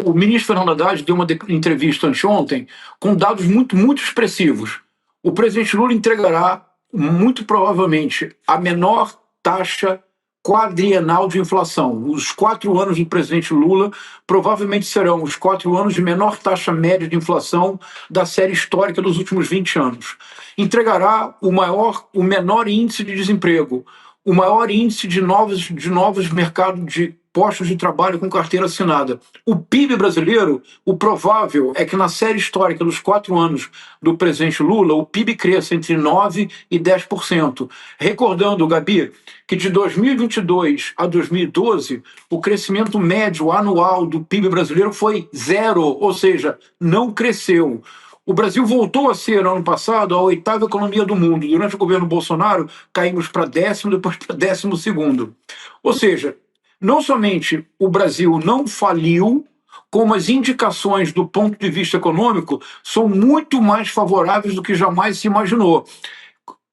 S8: o ministro Fernando Haddad deu uma entrevista anteontem com dados muito expressivos. O presidente Lula entregará, muito provavelmente, a menor taxa quadrienal de inflação. Os 4 anos do presidente Lula provavelmente serão os 4 anos de menor taxa média de inflação da série histórica dos últimos 20 anos. Entregará o menor índice de desemprego, o maior índice de novos mercados de postos de trabalho com carteira assinada. O PIB brasileiro, o provável é que na série histórica dos 4 anos do presidente Lula, o PIB cresça entre 9% e 10%. Recordando, Gabi, que de 2022 a 2012, o crescimento médio anual do PIB brasileiro foi 0, ou seja, não cresceu. O Brasil voltou a ser, no ano passado, a 8ª economia do mundo. Durante o governo Bolsonaro, caímos para 10º, depois para 12º. Ou seja, não somente o Brasil não faliu, como as indicações do ponto de vista econômico são muito mais favoráveis do que jamais se imaginou.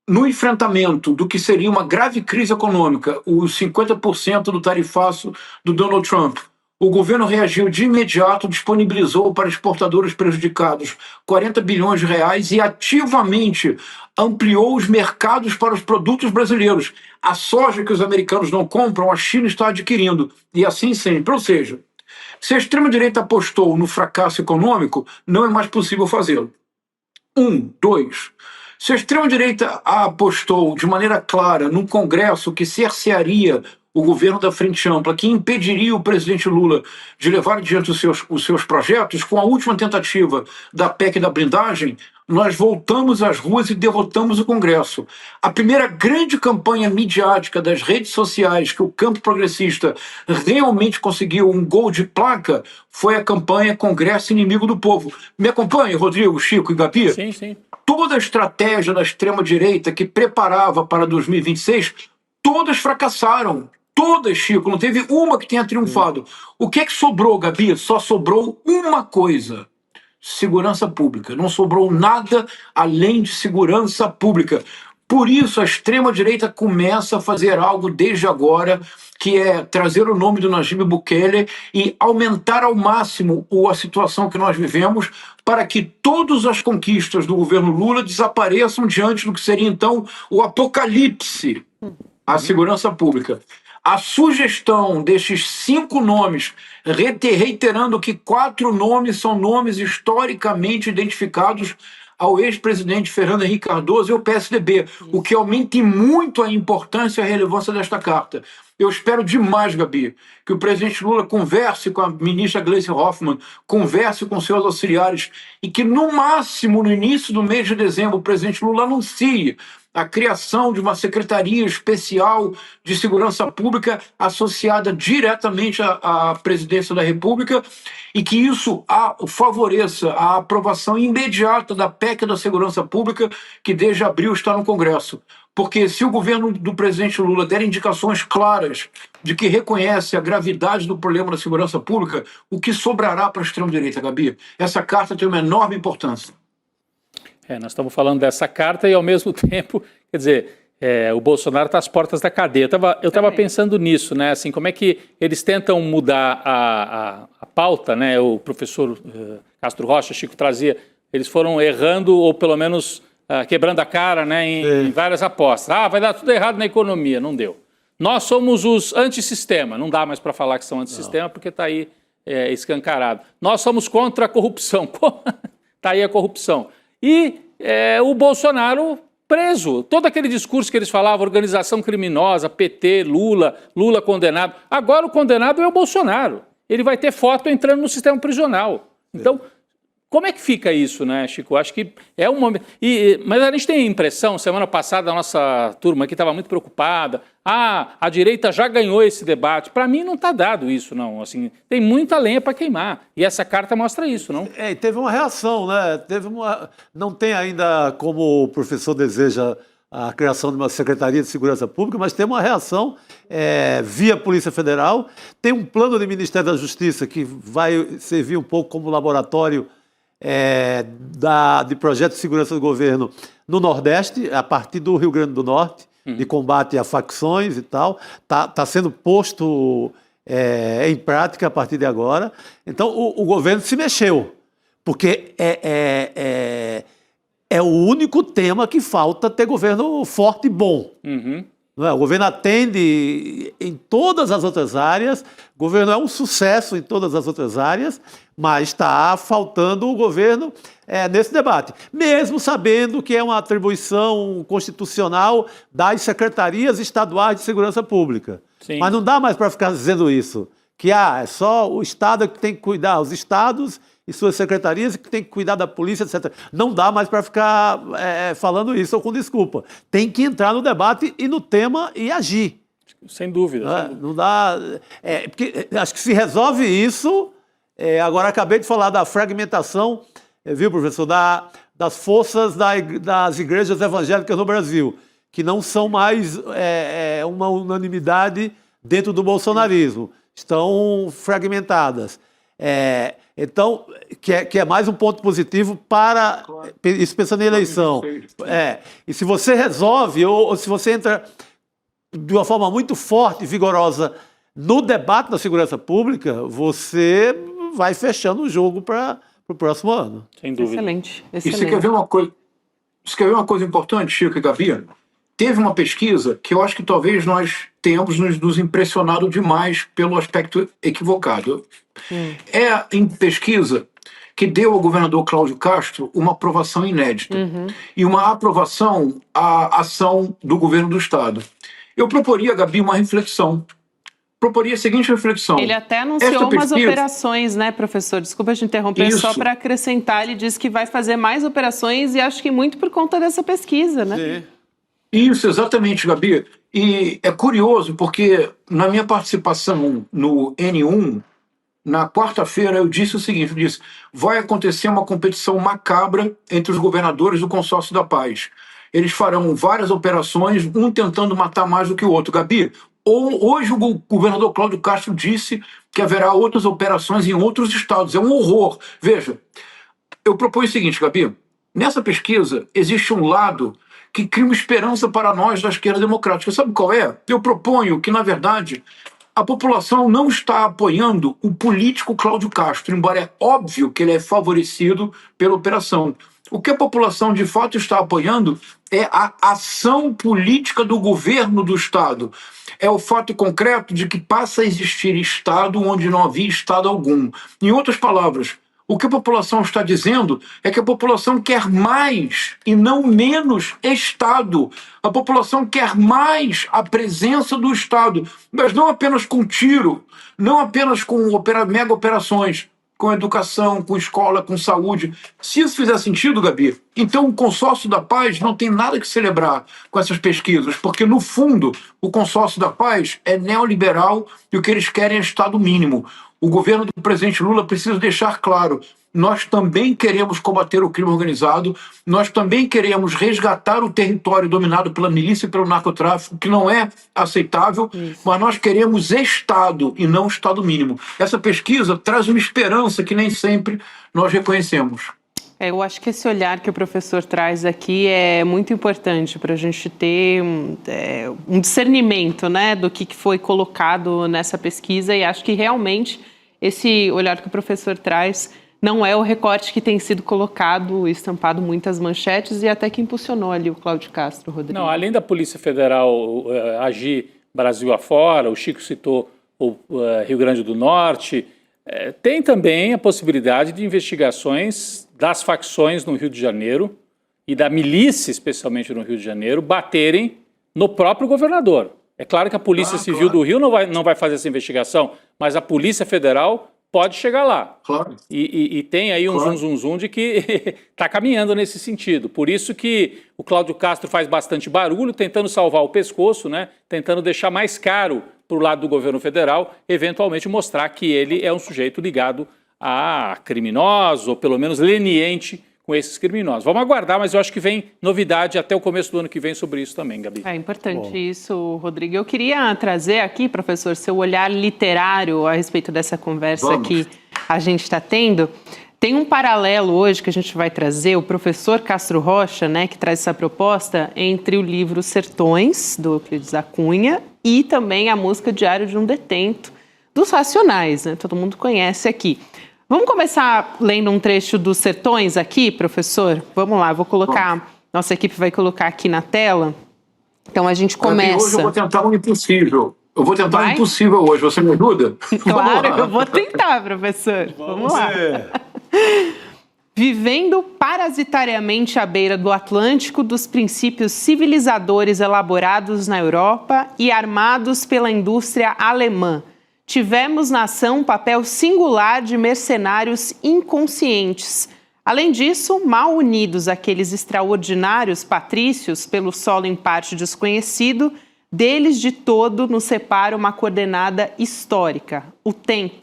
S8: No enfrentamento do que seria uma grave crise econômica, os 50% do tarifaço do Donald Trump, o governo reagiu de imediato, disponibilizou para exportadores prejudicados 40 bilhões de reais e ativamente ampliou os mercados para os produtos brasileiros. A soja que os americanos não compram, a China está adquirindo, e assim sempre. Ou seja, se a extrema-direita apostou no fracasso econômico, não é mais possível fazê-lo. 2. Se a extrema-direita apostou de maneira clara num Congresso que cercearia o governo da Frente Ampla, que impediria o presidente Lula de levar adiante os seus projetos, com a última tentativa da PEC da blindagem, nós voltamos às ruas e derrotamos o Congresso. A primeira grande campanha midiática das redes sociais que o campo progressista realmente conseguiu um gol de placa foi a campanha Congresso Inimigo do Povo. Me acompanha, Rodrigo, Chico e Gabi?
S6: Sim, sim.
S8: Toda a estratégia da extrema-direita que preparava para 2026, todas fracassaram. Todas, Chico, não teve uma que tenha triunfado. O que é que sobrou, Gabi? Só sobrou uma coisa: segurança pública. Não sobrou nada além de segurança pública. Por isso, a extrema-direita começa a fazer algo desde agora, que é trazer o nome do Nayib Bukele e aumentar ao máximo a situação que nós vivemos, para que todas as conquistas do governo Lula desapareçam diante do que seria, então, o apocalipse à segurança pública. A sugestão destes 5 nomes, reiterando que 4 nomes são nomes historicamente identificados ao ex-presidente Fernando Henrique Cardoso e ao PSDB, o que aumenta muito a importância e a relevância desta carta. Eu espero demais, Gabi, que o presidente Lula converse com a ministra Gleisi Hoffmann, converse com seus auxiliares e que, no máximo, no início do mês de dezembro, o presidente Lula anuncie a criação de uma secretaria especial de segurança pública associada diretamente à presidência da República e que isso favoreça a aprovação imediata da PEC da segurança pública, que desde abril está no Congresso. Porque se o governo do presidente Lula der indicações claras de que reconhece a gravidade do problema da segurança pública, o que sobrará para a extrema-direita, Gabi? Essa carta tem uma enorme importância.
S6: Nós estamos falando dessa carta e, ao mesmo tempo, quer dizer, o Bolsonaro está às portas da cadeia. Eu estava pensando nisso, né? Assim, como é que eles tentam mudar a pauta, né? O professor Castro Rocha, Chico trazia, eles foram errando ou pelo menos quebrando a cara, né? Em várias apostas. Vai dar tudo errado na economia, não deu. Nós somos os antissistema, não dá mais para falar que são antissistema porque está aí escancarado. Nós somos contra a corrupção, está aí a corrupção. E o Bolsonaro preso. Todo aquele discurso que eles falavam, organização criminosa, PT, Lula condenado. Agora o condenado é o Bolsonaro. Ele vai ter foto entrando no sistema prisional. Então, como é que fica isso, né, Chico? Acho que é um momento... Mas a gente tem a impressão, semana passada a nossa turma aqui estava muito preocupada. A direita já ganhou esse debate. Para mim não está dado isso, não. Assim, tem muita lenha para queimar. E essa carta mostra isso, não?
S4: E teve uma reação, né? Não tem ainda, como o professor deseja, a criação de uma Secretaria de Segurança Pública, mas tem uma reação via Polícia Federal. Tem um plano do Ministério da Justiça que vai servir um pouco como laboratório de projeto de segurança do governo no Nordeste, a partir do Rio Grande do Norte, de combate a facções e tal. Tá sendo posto em prática a partir de agora. Então, o governo se mexeu, porque é o único tema que falta ter governo forte e bom. Não é? O governo atende em todas as outras áreas, o governo é um sucesso em todas as outras áreas, mas está faltando o governo nesse debate, mesmo sabendo que é uma atribuição constitucional das secretarias estaduais de segurança pública.
S6: Sim.
S4: Mas não dá mais para ficar dizendo isso, que é só o Estado que tem que cuidar, os estados e suas secretarias que tem que cuidar da polícia, etc. Não dá mais para ficar falando isso ou com desculpa. Tem que entrar no debate e no tema e agir.
S6: Sem dúvida.
S4: Não dá... porque acho que se resolve isso... agora, acabei de falar da fragmentação, viu, professor, das forças das igrejas evangélicas no Brasil, que não são mais uma unanimidade dentro do bolsonarismo. Estão fragmentadas. Então, que é mais um ponto positivo para... Isso pensando em eleição. E se você resolve, ou se você entra de uma forma muito forte e vigorosa no debate da segurança pública, você vai fechando o jogo para o próximo ano.
S6: Sem dúvida.
S3: Excelente.
S8: E você quer ver uma coisa importante, Chico e Gabi? Teve uma pesquisa que eu acho que talvez nós tenhamos nos impressionado demais pelo aspecto equivocado. Em pesquisa que deu ao governador Cláudio Castro uma aprovação inédita e uma aprovação à ação do governo do Estado. Eu proporia, Gabi, uma reflexão. Proporia a seguinte reflexão.
S3: Ele até anunciou umas operações, né, professor? Desculpa te interromper, só para acrescentar, ele disse que vai fazer mais operações e acho que muito por conta dessa pesquisa, né?
S4: Sim.
S8: Isso, exatamente, Gabi. E é curioso porque na minha participação no N1, na quarta-feira, eu disse o seguinte, vai acontecer uma competição macabra entre os governadores do Consórcio da Paz. Eles farão várias operações, um tentando matar mais do que o outro. Gabi, hoje o governador Cláudio Castro disse que haverá outras operações em outros estados. É um horror. Veja, eu proponho o seguinte, Gabi. Nessa pesquisa, existe um lado que cria uma esperança para nós da esquerda democrática. Sabe qual é? Eu proponho que, na verdade, a população não está apoiando o político Cláudio Castro, embora é óbvio que ele é favorecido pela operação. O que a população de fato está apoiando é a ação política do governo do Estado. É o fato concreto de que passa a existir Estado onde não havia Estado algum. Em outras palavras, o que a população está dizendo é que a população quer mais e não menos Estado. A população quer mais a presença do Estado, mas não apenas com tiro, não apenas com mega operações, com educação, com escola, com saúde. Se isso fizer sentido, Gabi, então o consórcio da paz não tem nada que celebrar com essas pesquisas, porque, no fundo, o consórcio da paz é neoliberal e o que eles querem é Estado mínimo. O governo do presidente Lula precisa deixar claro: nós também queremos combater o crime organizado, nós também queremos resgatar o território dominado pela milícia e pelo narcotráfico, que não é aceitável, mas nós queremos Estado e não Estado mínimo. Essa pesquisa traz uma esperança que nem sempre nós reconhecemos.
S3: Eu acho que esse olhar que o professor traz aqui é muito importante para a gente ter um discernimento, né, do que foi colocado nessa pesquisa, e acho que realmente esse olhar que o professor traz não é o recorte que tem sido colocado, estampado muitas manchetes, e até que impulsionou ali o Cláudio Castro, Rodrigo.
S6: Não, além da Polícia Federal agir Brasil afora, o Chico citou o Rio Grande do Norte, tem também a possibilidade de investigações das facções no Rio de Janeiro e da milícia, especialmente no Rio de Janeiro, baterem no próprio governador. É claro que a Polícia Civil do Rio não vai fazer essa investigação, mas a Polícia Federal pode chegar lá.
S8: Claro.
S6: E tem aí um zum de que está caminhando nesse sentido. Por isso que o Cláudio Castro faz bastante barulho, tentando salvar o pescoço, né? Tentando deixar mais caro para o lado do governo federal, eventualmente mostrar que ele é um sujeito ligado a criminosos, ou pelo menos leniente com esses criminosos. Vamos aguardar, mas eu acho que vem novidade até o começo do ano que vem sobre isso também, Gabi.
S3: É importante isso, Rodrigo. Eu queria trazer aqui, professor, seu olhar literário a respeito dessa conversa que a gente está tendo. Tem um paralelo hoje que a gente vai trazer, o professor Castro Rocha, né, que traz essa proposta entre o livro Sertões, do Euclides da Cunha, e também a música Diário de um Detento, dos Racionais, né? Todo mundo conhece aqui. Vamos começar lendo um trecho dos Sertões aqui, professor? Vamos lá, vou colocar, nossa equipe vai colocar aqui na tela. Então a gente começa.
S8: Hoje eu vou tentar um impossível. Eu vou tentar um impossível hoje, você me ajuda?
S3: Claro, eu vou tentar, professor. Vamos lá. Vivendo parasitariamente à beira do Atlântico dos princípios civilizadores elaborados na Europa e armados pela indústria alemã, tivemos na ação um papel singular de mercenários inconscientes. Além disso, mal unidos àqueles extraordinários patrícios pelo solo em parte desconhecido, deles de todo nos separa uma coordenada histórica, o tempo.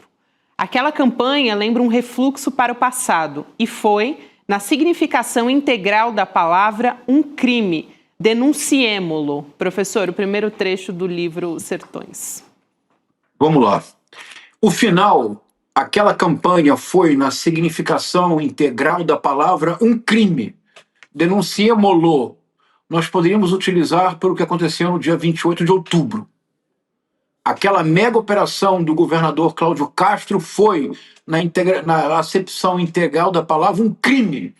S3: Aquela campanha lembra um refluxo para o passado e foi, na significação integral da palavra, um crime. Denunciemo-lo. Professor, o primeiro trecho do livro Sertões.
S8: Vamos lá. O final, aquela campanha foi, na significação integral da palavra, um crime. Denunciemo-lo. Nós poderíamos utilizar pelo que aconteceu no dia 28 de outubro. Aquela mega operação do governador Cláudio Castro foi, na acepção integral da palavra, um crime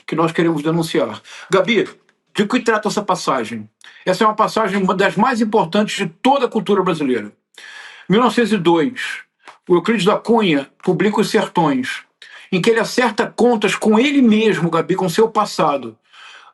S8: que nós queremos denunciar. Gabi, de que trata essa passagem? Essa é uma passagem, uma das mais importantes de toda a cultura brasileira. 1902, o Euclides da Cunha publica Os Sertões, em que ele acerta contas com ele mesmo, Gabi, com seu passado.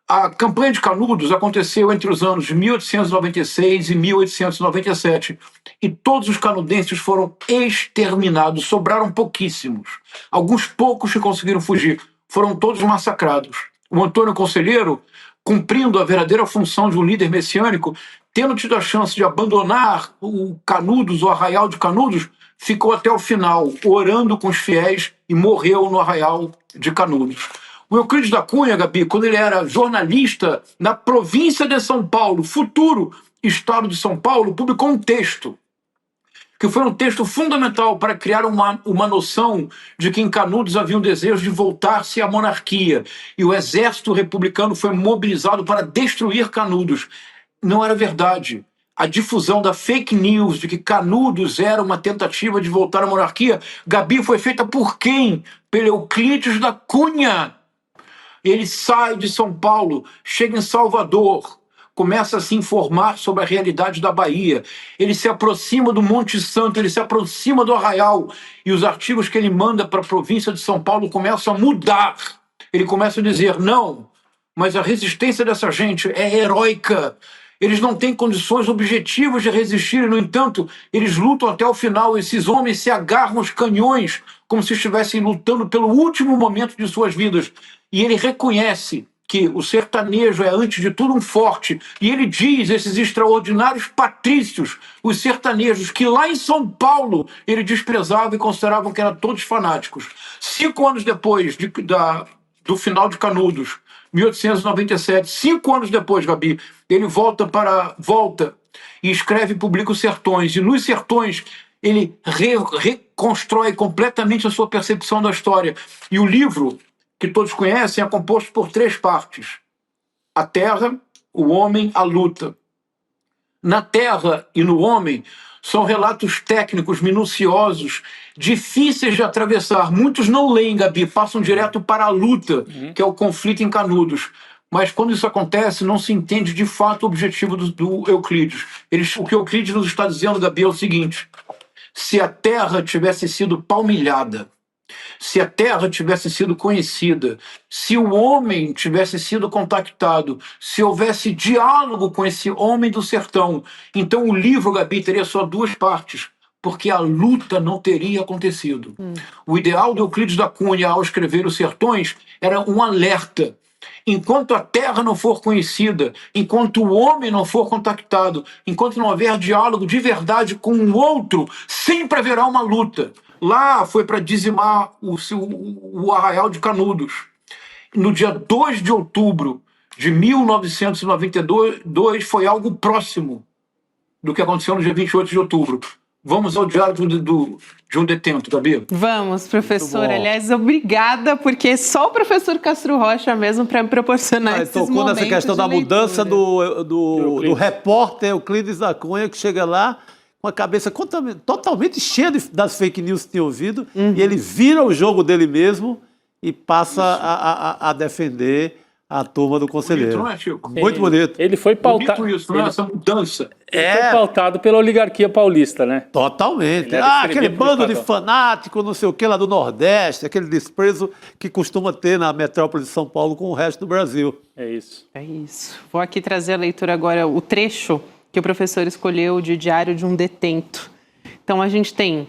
S8: A campanha de Canudos aconteceu entre os anos de 1896 e 1897 e todos os canudenses foram exterminados, sobraram pouquíssimos. Alguns poucos que conseguiram fugir, foram todos massacrados. O Antônio Conselheiro, cumprindo a verdadeira função de um líder messiânico, tendo tido a chance de abandonar o Canudos, o arraial de Canudos, ficou até o final, orando com os fiéis e morreu no arraial de Canudos. O Euclides da Cunha, Gabi, quando ele era jornalista na província de São Paulo, futuro estado de São Paulo, publicou um texto que foi um texto fundamental para criar uma noção de que em Canudos havia um desejo de voltar-se à monarquia, e o exército republicano foi mobilizado para destruir Canudos. Não era verdade. A difusão da fake news de que Canudos era uma tentativa de voltar à monarquia, Gabi, foi feita por quem? Pelo Euclides da Cunha. Ele sai de São Paulo, chega em Salvador, começa a se informar sobre a realidade da Bahia. Ele se aproxima do Monte Santo, ele se aproxima do Arraial, e os artigos que ele manda para a província de São Paulo começam a mudar. Ele começa a dizer, não, mas a resistência dessa gente é heróica. Eles não têm condições objetivas de resistir, e, no entanto, eles lutam até o final. Esses homens se agarram aos canhões como se estivessem lutando pelo último momento de suas vidas. E ele reconhece que o sertanejo é, antes de tudo, um forte. E ele diz, esses extraordinários patrícios, os sertanejos, que lá em São Paulo ele desprezava e consideravam que eram todos fanáticos. 5 anos depois do final de Canudos, 1897, 5 anos depois, Gabi, ele volta e escreve e publica os Sertões. E nos Sertões ele reconstrói completamente a sua percepção da história. E o livro, que todos conhecem, é composto por 3 partes. A terra, o homem, a luta. Na terra e no homem são relatos técnicos, minuciosos, difíceis de atravessar. Muitos não leem, Gabi, passam direto para a luta, que é o conflito em Canudos. Mas quando isso acontece, não se entende de fato o objetivo do Euclides. O que Euclides nos está dizendo, Gabi, é o seguinte: se a terra tivesse sido palmilhada, se a terra tivesse sido conhecida, se o homem tivesse sido contactado, se houvesse diálogo com esse homem do sertão, então o livro, Gabi, teria só 2 partes, porque a luta não teria acontecido. O ideal de Euclides da Cunha ao escrever Os Sertões era um alerta. Enquanto a terra não for conhecida, enquanto o homem não for contactado, enquanto não houver diálogo de verdade com o outro, sempre haverá uma luta. Lá foi para dizimar o Arraial de Canudos. No dia 2 de outubro de 1992, foi algo próximo do que aconteceu no dia 28 de outubro. Vamos ao diário de um detento, Gabi?
S3: Vamos, professor. Aliás, obrigada, porque só o professor Castro Rocha mesmo para me proporcionar esses momentos.
S4: Tocou nessa questão da mudança do repórter Euclides da Cunha, que chega lá com a cabeça totalmente cheia das fake news que tinha ouvido, e ele vira o jogo dele mesmo e passa a defender a turma do conselheiro.
S8: Bonito, não é, Chico?
S4: Muito bonito.
S6: Ele foi pautado.
S8: Bonito isso, não é? Essa mudança.
S6: Foi pautado pela oligarquia paulista, né?
S4: Totalmente. Aquele bando de fanático, não sei o que, lá do Nordeste, aquele desprezo que costuma ter na metrópole de São Paulo com o resto do Brasil.
S6: É isso.
S3: É isso. Vou aqui trazer a leitura agora, o trecho que o professor escolheu de Diário de um Detento. Então a gente tem: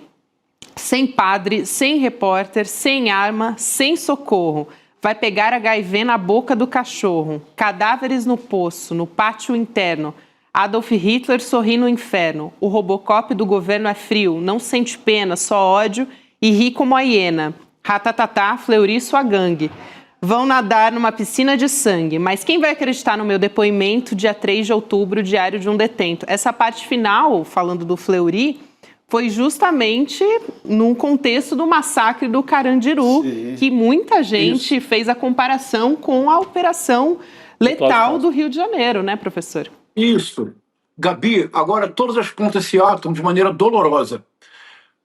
S3: sem padre, sem repórter, sem arma, sem socorro. Vai pegar HIV na boca do cachorro. Cadáveres no poço, no pátio interno. Adolf Hitler sorri no inferno. O Robocop do governo é frio, não sente pena, só ódio e ri como a hiena. Ratatatá, Fleury, sua gangue. Vão nadar numa piscina de sangue. Mas quem vai acreditar no meu depoimento, dia 3 de outubro, Diário de um Detento? Essa parte final, falando do Fleury, foi justamente num contexto do massacre do Carandiru, que muita gente fez a comparação com a operação letal do Rio de Janeiro, né, professor?
S8: Isso. Gabi, agora todas as pontas se atam de maneira dolorosa.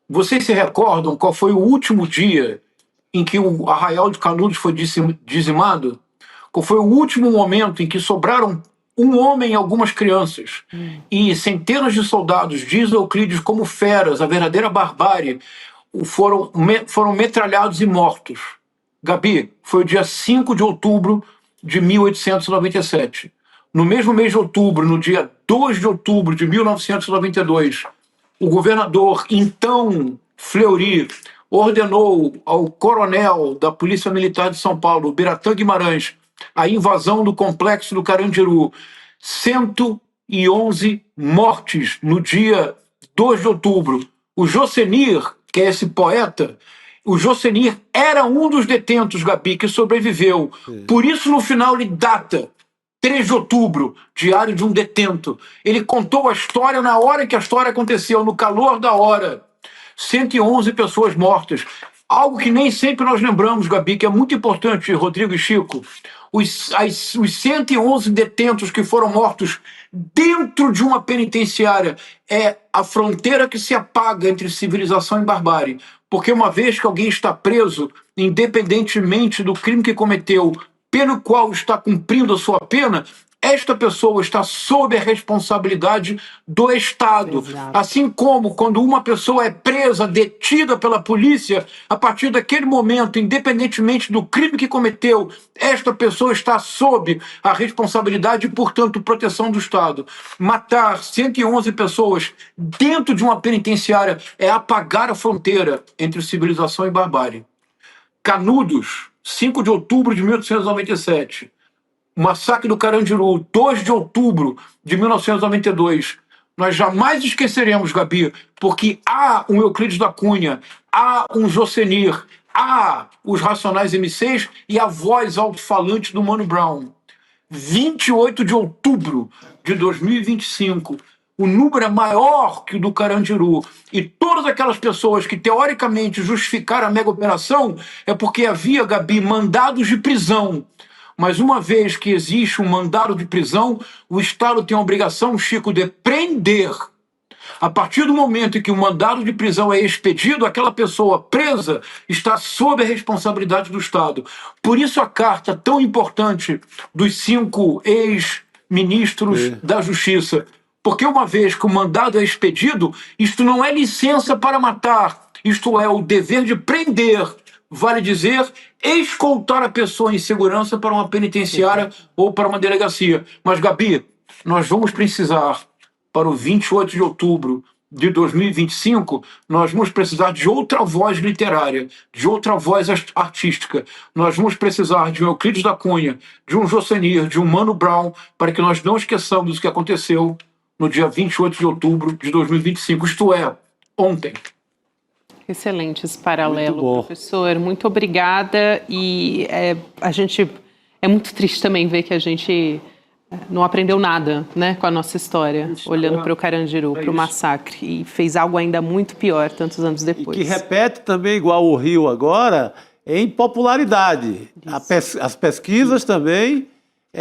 S8: Vocês se recordam qual foi o último dia em que o Arraial de Canudos foi dizimado? Qual foi o último momento em que sobraram um homem e algumas crianças, e centenas de soldados, diz Euclides, como feras, a verdadeira barbárie, foram metralhados e mortos? Gabi, foi o dia 5 de outubro de 1897. No mesmo mês de outubro, no dia 2 de outubro de 1992, o governador, então Fleury, ordenou ao coronel da Polícia Militar de São Paulo, Biratã Guimarães, a invasão do complexo do Carandiru. 111 mortes no dia 2 de outubro. O Jocenir, que é esse poeta, o Jocenir era um dos detentos, Gabi, que sobreviveu. Por isso, no final, ele data 3 de outubro, diário de um detento. Ele contou a história na hora que a história aconteceu, no calor da hora. 111 pessoas mortas. Algo que nem sempre nós lembramos, Gabi, que é muito importante, Rodrigo e Chico. Os 111 detentos que foram mortos dentro de uma penitenciária é a fronteira que se apaga entre civilização e barbárie. Porque uma vez que alguém está preso, independentemente do crime que cometeu, pelo qual está cumprindo a sua pena, esta pessoa está sob a responsabilidade do Estado.
S3: Exato.
S8: Assim como quando uma pessoa é presa, detida pela polícia, a partir daquele momento, independentemente do crime que cometeu, esta pessoa está sob a responsabilidade e, portanto, proteção do Estado. Matar 111 pessoas dentro de uma penitenciária é apagar a fronteira entre civilização e barbárie. Canudos, 5 de outubro de 1897. O massacre do Carandiru, 2 de outubro de 1992. Nós jamais esqueceremos, Gabi, porque há um Euclides da Cunha, há um Jocenir, há os Racionais M6 e a voz alto-falante do Mano Brown. 28 de outubro de 2025. O número é maior que o do Carandiru. E todas aquelas pessoas que teoricamente justificaram a mega operação é porque havia, Gabi, mandados de prisão. Mas uma vez que existe um mandado de prisão, o Estado tem a obrigação, Chico, de prender. A partir do momento em que o mandado de prisão é expedido, aquela pessoa presa está sob a responsabilidade do Estado. Por isso a carta tão importante dos 5 ex-ministros da Justiça. Porque uma vez que o mandado é expedido, isto não é licença para matar, isto é o dever de prender. Vale dizer, escoltar a pessoa em segurança para uma penitenciária ou para uma delegacia. Mas, Gabi, nós vamos precisar, para o 28 de outubro de 2025, nós vamos precisar de outra voz literária, de outra voz artística. Nós vamos precisar de um Euclides da Cunha, de um Jocenir, de um Mano Brown, para que nós não esqueçamos o que aconteceu no dia 28 de outubro de 2025, isto é, ontem.
S3: Excelente esse paralelo,
S4: Muito bom.
S3: professor. Muito obrigada. E é muito triste também ver que a gente não aprendeu nada, né, com a nossa história, olhando para o Carandiru, para o massacre, e fez algo ainda muito pior tantos anos depois.
S4: E que repete também, igual o Rio agora, em popularidade. As pesquisas também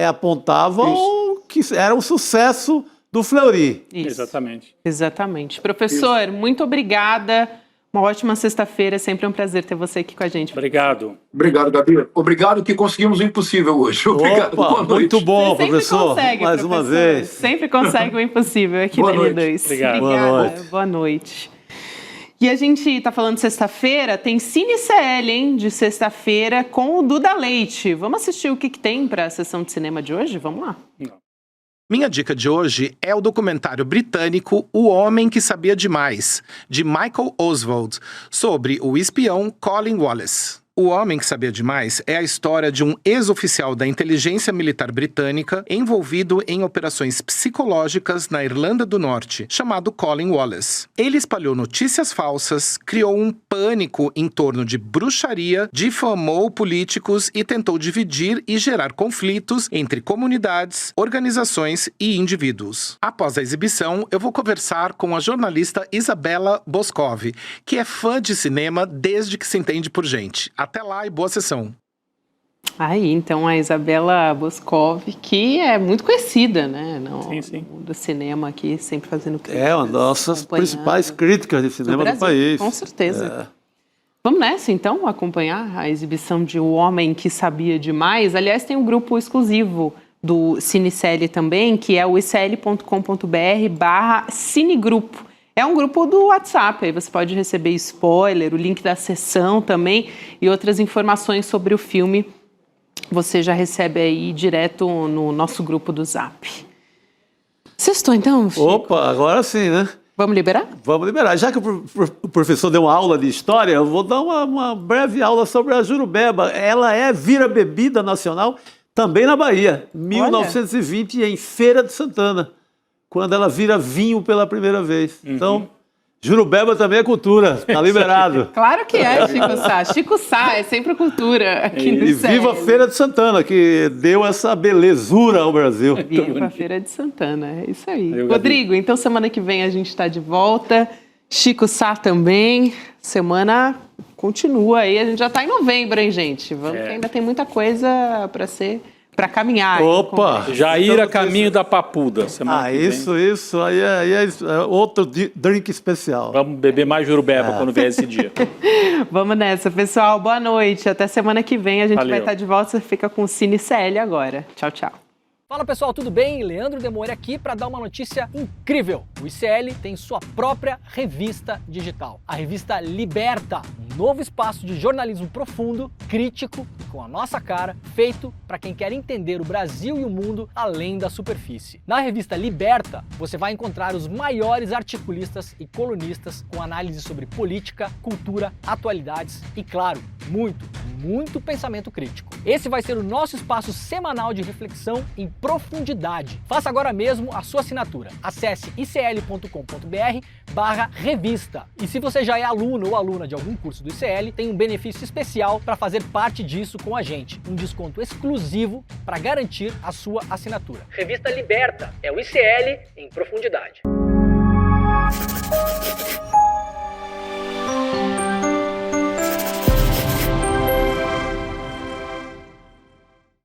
S4: apontavam que era um sucesso do Fleury.
S3: Isso.
S6: Exatamente.
S3: Exatamente. Professor, muito obrigada. Uma ótima sexta-feira. É sempre um prazer ter você aqui com a gente.
S6: Obrigado.
S8: Obrigado, Gabi. Obrigado que conseguimos o impossível hoje. Obrigado.
S4: Opa,
S8: Boa noite.
S4: muito bom,
S3: Você sempre
S4: professor.
S3: consegue,
S4: Mais uma
S3: professor.
S4: vez.
S3: Sempre consegue o impossível aqui
S8: Boa
S3: na
S8: noite.
S3: N2.
S6: Obrigado.
S3: Obrigada.
S4: Boa noite.
S3: Boa noite. E a gente está falando de sexta-feira, tem Cine CL, hein, de sexta-feira, com o Duda Leite. Vamos assistir o que tem para a sessão de cinema de hoje? Vamos lá.
S9: Minha dica de hoje é o documentário britânico O Homem que Sabia Demais, de Michael Oswald, sobre o espião Colin Wallace. O Homem que Sabia Demais é a história de um ex-oficial da inteligência militar britânica envolvido em operações psicológicas na Irlanda do Norte, chamado Colin Wallace. Ele espalhou notícias falsas, criou um pânico em torno de bruxaria, difamou políticos e tentou dividir e gerar conflitos entre comunidades, organizações e indivíduos. Após a exibição, eu vou conversar com a jornalista Isabela Boscov, que é fã de cinema desde que se entende por gente. Até lá e boa sessão.
S3: Aí, então, a Isabela Boscov, que é muito conhecida, né?
S6: Sim.
S3: Do cinema aqui, sempre fazendo críticas.
S4: É uma das nossas principais críticas de cinema do país.
S3: Com certeza. Vamos nessa, então, acompanhar a exibição de O Homem que Sabia Demais. Aliás, tem um grupo exclusivo do CineCL também, que é o icl.com.br/cinegrupo. É um grupo do WhatsApp, aí você pode receber spoiler, o link da sessão também e outras informações sobre o filme. Você já recebe aí direto no nosso grupo do Zap. Sextou então, Chico?
S4: Opa, agora sim, né?
S3: Vamos liberar?
S4: Vamos liberar. Já que o professor deu uma aula de história, eu vou dar uma breve aula sobre a Jurubeba. Ela vira bebida nacional também na Bahia, 1920, em Feira de Santana, quando ela vira vinho pela primeira vez. Então, Jurubeba também é cultura, tá liberado.
S3: Claro que é, Chico Sá. Chico Sá é sempre cultura aqui no
S4: E viva a
S3: CL.
S4: Feira de Santana, que deu essa belezura ao Brasil.
S3: Viva a Feira de Santana, é isso aí.
S6: Valeu,
S3: Rodrigo, então semana que vem a gente está de volta. Chico Sá também. Semana continua aí. A gente já está em novembro, hein, gente? Vamos que ainda tem muita coisa para caminhar.
S4: Opa!
S6: Jair a caminho da Papuda. semana que vem.
S4: Isso. Aí é outro drink especial.
S6: Vamos beber mais Jurubeba quando vier esse dia.
S3: Vamos nessa, pessoal. Boa noite. Até semana que vem a gente
S6: Valeu.
S3: vai estar de volta. Você fica com o Cine CL agora. Tchau, tchau.
S10: Fala pessoal, tudo bem? Leandro Demore aqui para dar uma notícia incrível. O ICL tem sua própria revista digital, a revista Liberta, um novo espaço de jornalismo profundo, crítico e com a nossa cara, feito para quem quer entender o Brasil e o mundo além da superfície. Na revista Liberta, você vai encontrar os maiores articulistas e colunistas com análise sobre política, cultura, atualidades e, claro, muito pensamento crítico. Esse vai ser o nosso espaço semanal de reflexão em profundidade. Faça agora mesmo a sua assinatura. Acesse icl.com.br/revista. E se você já é aluno ou aluna de algum curso do ICL, tem um benefício especial para fazer parte disso com a gente. Um desconto exclusivo para garantir a sua assinatura. Revista Liberta é o ICL em profundidade.